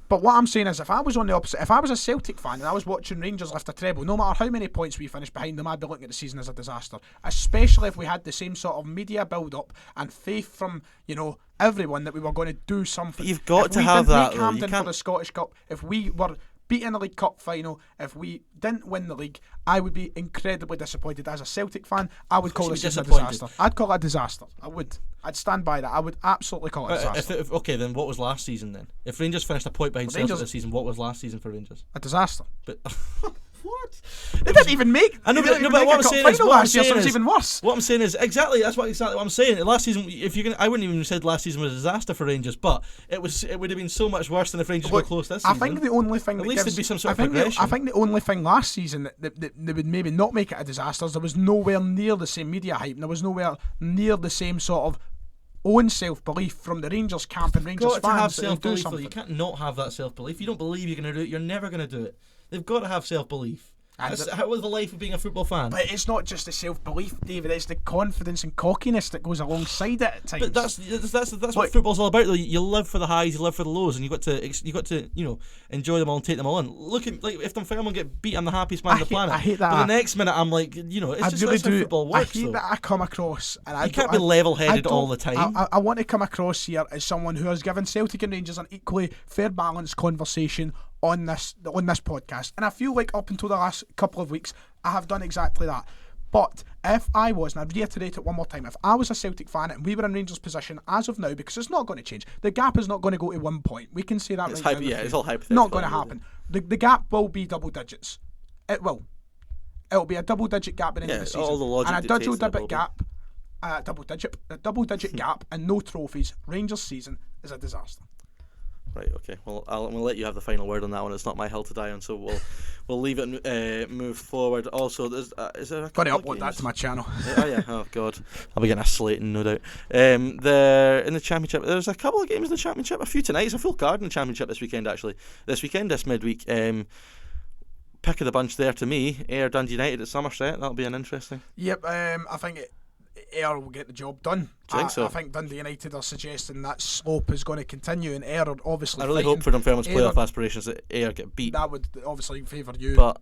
But what I'm saying is, if I was on the opposite, if I was a Celtic fan and I was watching Rangers lift a treble, no matter how many points we finished behind them, I'd be looking at the season as a disaster. Especially if we had the same sort of media build-up and faith from everyone that we were going to do something. But you've got If to we have didn't that, make though. You Hampden for can't- the Scottish Cup, if we were beating the League Cup final, if we didn't win the league, I would be incredibly disappointed. As a Celtic fan, I would call you'd this be season a disappointed. disaster. I'd call it a disaster. I would. I'd stand by that. I would absolutely call it a disaster. Okay, then what was last season then? If Rangers finished a point behind Rangers- Celtic this season, what was last season for Rangers? A disaster. But what? They didn't even make. I know, they but, didn't no, even but make what a I'm cup saying is, final what I'm last year, so saying it's is, even worse. what I'm saying is exactly what I'm saying. Last season, if you're gonna, I wouldn't even have said last season was a disaster for Rangers, but it would have been so much worse than if Rangers were close this season. I think the only thing At least there'd be some sort of progression. I think the only thing last season that they would maybe not make it a disaster is there was nowhere near the same media hype. And there was nowhere near the same sort of own self-belief from the Rangers camp and Rangers got to have fans that they'll do self-belief. Though. something. You can't not have that self-belief. You don't believe you're going to do it, you're never going to do it. They've got to have self-belief. That's how was the life of being a football fan. But it's not just the self-belief, David. It's the confidence and cockiness that goes alongside it at times. But that's what football's all about. Though you live for the highs, you live for the lows, and you got to enjoy them all and take them all in. Look at like if Dunfermline get beat, I'm the happiest man on the planet. I hate that. But the next minute, I'm like, it's just really that's how football works. I hate though. that I come across, and You can't be level-headed all the time. I want to come across here as someone who has given Celtic and Rangers an equally fair, balanced conversation on this podcast, and I feel like up until the last couple of weeks, I have done exactly that. But if I was, and I'd reiterate it one more time, if I was a Celtic fan and we were in Rangers' position as of now, because it's not going to change, the gap is not going to go to 1 point. We can say that It's right now. it's all hypothetical. Not going to happen. The gap will be double digits. It will. It'll be a double digit gap at the end of the season. all the logic and a dictates that it will be. double digit gap and no trophies. Rangers' season is a disaster. Right. Okay. Well, I'm gonna let you have the final word on that one. It's not my hill to die on, so we'll leave it and move forward. Also, is there a Got to couple of upload that games? to my channel. Yeah. Oh God, I'll be getting a slating, no doubt. There in the championship, there's a couple of games in the championship. A few tonight. It's a full card in the championship this weekend. Actually, this midweek. Pick of the bunch there to me. Ayr Dundee United at Somerset. That'll be an interesting. Yep. I think Ayr will get the job done. Do you think so? I think Dundee United are suggesting that slope is going to continue, and Ayr are obviously. I really fighting. hope for Dunfermline's Ayr playoff aspirations that Ayr get beat. That would obviously favour you. But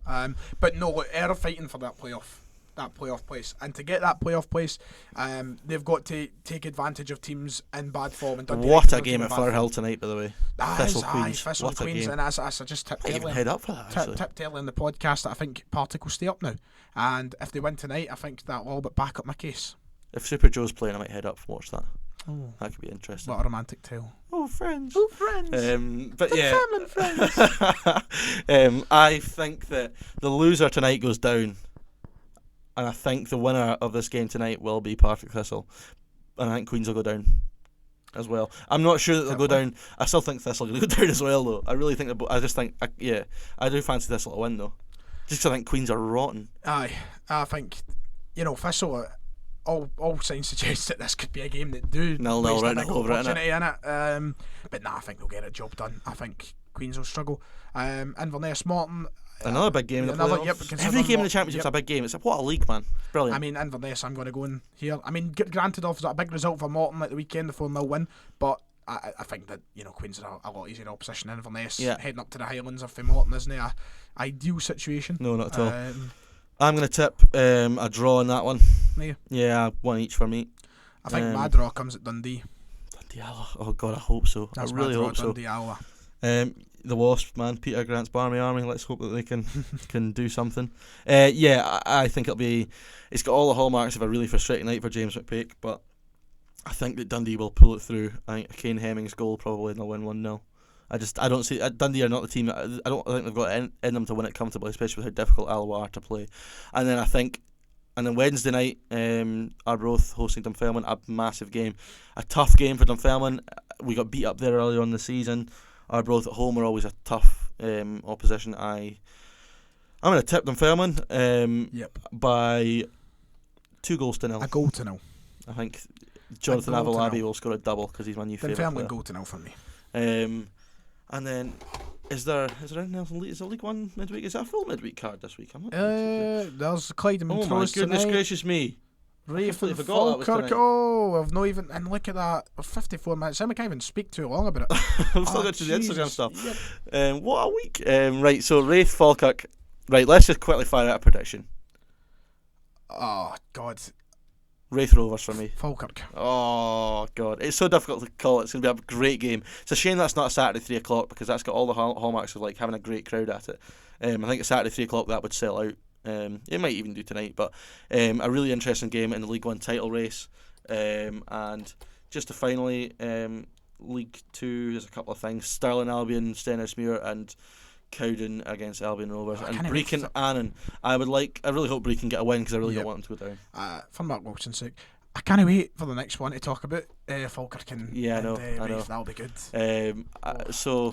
no, look, Ayr are fighting for that playoff place, and to get that playoff place, they've got to take advantage of teams in bad form. And Dundee What United a are game in at bad form. Firhill tonight, by the way. Thistle Queens. What a Queens, game. and as I just tipped I didn't even earlier, head up for that. Actually. tipped earlier in the podcast that I think Partick will stay up now, and if they win tonight, I think that'll all but back up my case. If Super Joe's playing, I might head up and watch that. Oh, That could be interesting. what a romantic tale. Oh, friends. Oh, friends. But yeah, Family friends. I think that the loser tonight goes down, and I think the winner of this game tonight will be Partick Thistle, and I think Queens will go down as well. I'm not sure that they'll go down. I still think Thistle will go down as well, though. I really think I just think, I do fancy Thistle to win though, just 'cause I think Queens are rotten. Aye, I think Thistle. All signs suggest that this could be a game that do 0-0 waste a right big over it, opportunity in it. But I think they'll get a job done. I think Queens will struggle. Inverness Morton. Another big game in the playoffs. Every considering game in the championship's a big game. It's what a league, man. Brilliant. I mean, Inverness, I'm going to go in here. I mean, granted, obviously a big result for Morton at the weekend, the 4-0 win, but I think that Queens are a lot easier opposition. Inverness heading up to the Highlands of Morton isn't a ideal situation. No, not at all. I'm going to tip a draw on that one. Yeah, one each for me. I think my draw comes at Dundee. Dundee Alloa. Oh God, I hope so. That's I really my draw, hope so. Dundee Alloa. The Wasps, man, Peter Grant's Barmy Army. Let's hope that they can do something. I think it's got all the hallmarks of a really frustrating night for James McPake, but I think that Dundee will pull it through. I think Kane Hemmings goal probably, and they'll win 1-0. I don't see Dundee are not the team. I don't think they've got it in them to win it comfortably, especially with how difficult Alloa are to play. And then Wednesday night, Arbroath hosting Dunfermline, a massive game, a tough game for Dunfermline. We got beat up there earlier on in the season. Arbroath at home are always a tough opposition. I'm going to tip Dunfermline by 2-0. A goal to 0. I think Jonathan Avalabi will score a double because he's my new favourite player. Dunfermline goal to 0 for me. And then, is there anything else in League? Is there League One midweek? Is that a full midweek card this week? I'm not. There's Clyde and Oh Montrose my goodness tonight. gracious me! Rafe I and forgot that was Falkirk. tonight. Oh, I've not even. And look at that. 54 minutes. I can't even speak too long about it. I've still got to the Instagram Jesus. stuff. Yep. What a week! Right, so Rafe, Falkirk. Right, let's just quickly fire out a prediction. Oh, God. Wraith Rovers for me. Falkirk. Oh God, it's so difficult to call. It's going to be a great game. It's a shame that's not a Saturday 3 o'clock because that's got all the hallmarks of like having a great crowd at it. I think a Saturday 3 o'clock that would sell out. It might even do tonight, but a really interesting game in the League One title race. And just to finally, League Two, there's a couple of things: Stirling Albion, Stenhousemuir, and Cowden against Albion Rovers, and Brecon Annan. I really hope Brecon get a win because I really don't want them to go down. For Mark Wilson's sake, I can't wait for the next one to talk about Falkirk and I know. Rafe. That'll be good. So,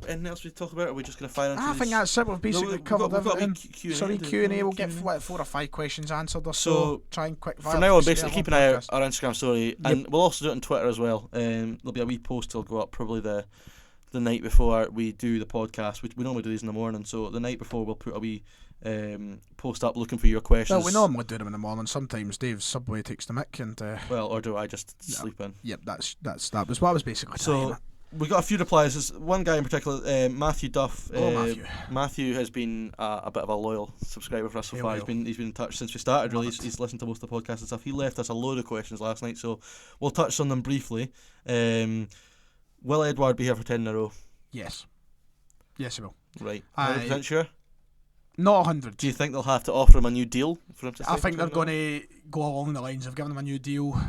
anything else we talk about? Or are we just going to fire into I think that's it. We've basically covered everything. Q&A, Q&A. We'll get 4 or 5 questions answered or so. Try and quick fire. For now, we'll basically keep an eye out our Instagram story, and we'll also do it on Twitter as well. There'll be a wee post that'll go up probably the night before we do the podcast. We normally do these in the morning, so the night before we'll put a wee post up looking for your questions. Well, we normally do them in the morning. Sometimes Dave's Subway takes the mick, and or do I just sleep in? Yep, that was what I was basically saying. We got a few replies. There's one guy in particular, Matthew Duff. Matthew. Matthew has been a bit of a loyal subscriber for us so far. He's been in touch since we started. Really, he's listened to most of the podcasts and stuff. He left us a load of questions last night, so we'll touch on them briefly. Will Edward be here for 10 in a row? Yes, he will. Right, 100% sure. Not 100. Do you think they'll have to offer him a new deal for him to stay? I think they're going to go along the lines of giving him a new deal.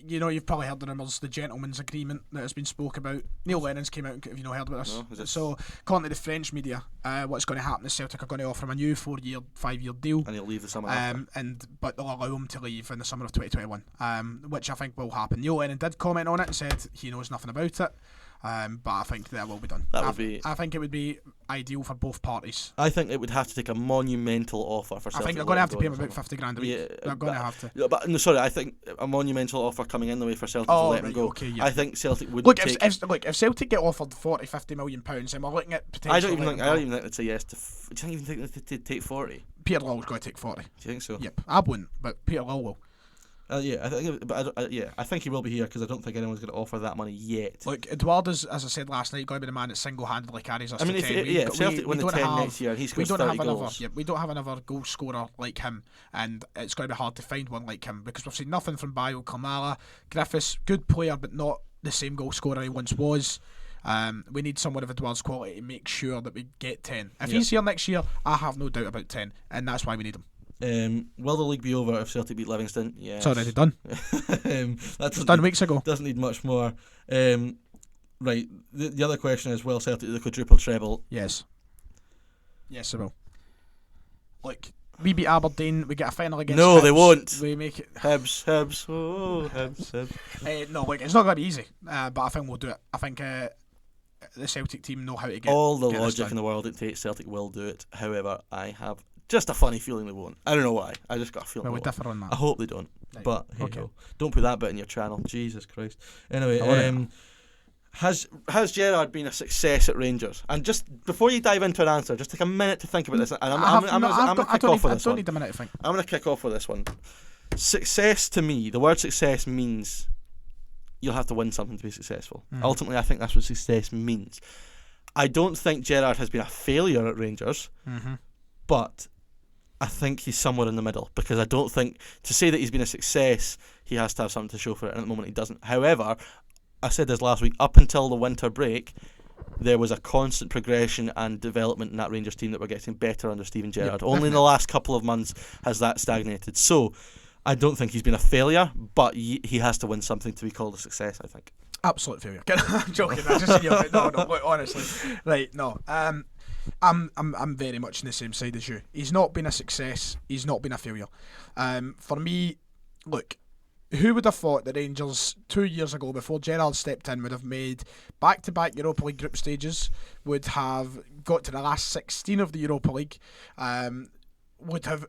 You know, you've probably heard the rumours, the gentleman's agreement that has been spoke about. Neil Lennon's came out, have you not heard about this? No, so, according to the French media, what's going to happen is Celtic are going to offer him a new 4-year, 5-year deal. And he'll leave the summer after. But they'll allow him to leave in the summer of 2021, which I think will happen. Neil Lennon did comment on it and said he knows nothing about it. But I think that will be done. I think it would be ideal for both parties. I think it would have to take a monumental offer for Celtic. I think they're going to have to pay him about 50 grand a week. Yeah, they're going to have to. But no, sorry, I think a monumental offer coming in the way for Celtic to let him go. Okay, yeah. I think Celtic would look. If Celtic get offered 40-50 million pounds, then we're looking at potentially. I don't even think they'd say yes to. Do you even think they'd take 40? Peter Lawwell's going to take 40. Do you think so? Yep, I wouldn't, but Peter Lawwell will. I think he will be here because I don't think anyone's going to offer that money yet. Look, Eduard is, as I said last night, going to be the man that single-handedly carries us to 10. If Celtic win the 10 next year, and he scores 30 goals. We don't have another goal scorer like him, and it's going to be hard to find one like him because we've seen nothing from Bayo, Kamala, Griffiths, good player, but not the same goal scorer he once was. We need someone of Eduard's quality to make sure that we get 10. If he's here next year, I have no doubt about 10, and that's why we need him. Will the league be over if Celtic beat Livingston? Yes. It's already done. That's done weeks ago. Doesn't need much more. Right. The other question is, will Celtic do the quadruple treble? Yes. Yes, it will. Look, we beat Aberdeen. We get a final against. No, Hibs, they won't. We make it. Hibs. Oh, Hibs. No, look, it's not going to be easy. But I think we'll do it. I think the Celtic team know how to get. All the logic in the world dictates Celtic will do it. However, I have just a funny feeling they won't. I don't know why. I just got a feeling. Well, we differ on that. I hope they don't. Right. But hey, okay. Don't put that bit in your channel. Jesus Christ. Anyway, has Gerrard been a success at Rangers? And just before you dive into an answer, just take a minute to think about this. And I'm going to kick off with this one. I don't need a minute to think. I'm going to kick off with this one. Success to me, the word success means you'll have to win something to be successful. Ultimately, I think that's what success means. I don't think Gerrard has been a failure at Rangers, but I think he's somewhere in the middle, because I don't think to say that he's been a success, he has to have something to show for it, and at the moment he doesn't. However, I said this last week, up until the winter break, there was a constant progression and development in that Rangers team that were getting better under Steven Gerrard. Only in the last couple of months has that stagnated. So I don't think he's been a failure, but he has to win something to be called a success, I think. Absolute failure. I'm joking. I just no, look, honestly. Right, no. I'm very much on the same side as you. He's not been a success. He's not been a failure. For me, look, who would have thought the Rangers 2 years ago, before Gerrard stepped in, would have made back-to-back Europa League group stages, would have got to the last 16 of the Europa League, would have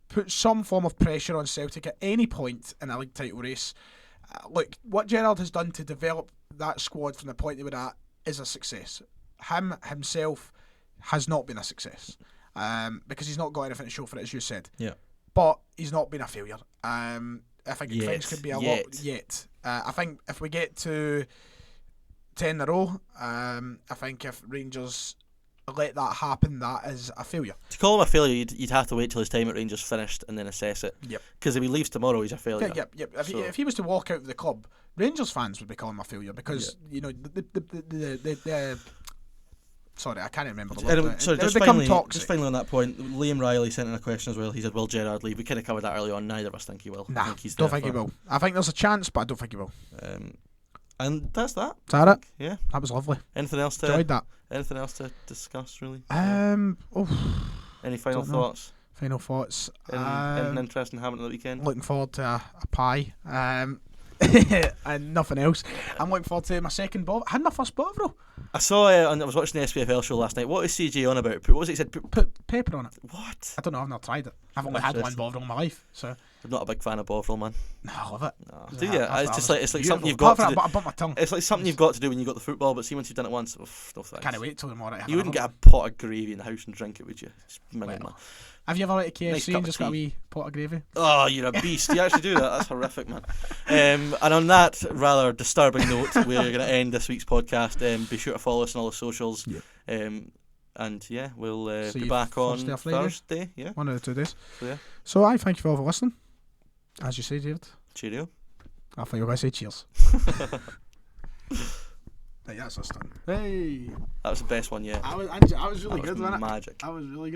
put some form of pressure on Celtic at any point in a league title race. Look, what Gerrard has done to develop that squad from the point they were at is a success. Him himself has not been a success because he's not got anything to show for it, as you said. Yeah. But he's not been a failure. I think Yet. things could be a lot yet. I think if we get to 10 in a row, I think if Rangers let that happen, that is a failure. To call him a failure, you'd have to wait till his time at Rangers finished and then assess it. Yep. Because if he leaves tomorrow, he's a failure. Yep. If he was to walk out of the club, Rangers fans would be calling him a failure because the sorry, I can't remember the word. Sorry, just finally on that point, Liam Riley sent in a question as well. He said, will Gerrard leave? We kind of covered that early on. Neither of us think he will. Nah, don't think he will. I think there's a chance, but I don't think he will. And that's that. Is that it? Yeah. That was lovely. Anything else to Enjoyed that. Anything else to discuss, really? Any final thoughts? Final thoughts. Anything interesting happening at the weekend? Looking forward to a pie. And nothing else. I'm looking forward to my second Bovril. I had my first Bovril. I saw I was watching the SPFL show last night. What is CJ on about? What was it he said? Put pepper on it. What? I don't know, I've not tried it. I've only had one Bovril in my life, so I'm not a big fan of Bovril, man. no, I love it. No. Do you? It's like beautiful. something you've got to do. I bumped my tongue. It's like something you've got to do when you got the football, but see once you've done it once, no thanks. Can't wait till tomorrow. You wouldn't get a pot of gravy in the house and drink it, would you? It's brilliant, man. Have you ever went to KFC Nice and just got a wee pot of gravy? Oh, you're a beast. You actually do that. That's horrific, man. And on that rather disturbing note, we're going to end this week's podcast. Be sure to follow us on all the socials. Yep. And yeah, we'll See be you back on Thursday or Friday? Thursday. Yeah. One of the 2 days. So, yeah. So I thank you all for listening. As you say, David. Cheerio. I thought you were going to say cheers. Right, that's us done. Hey. That was the best one yet. I was really good, wasn't it? Magic. I was really good.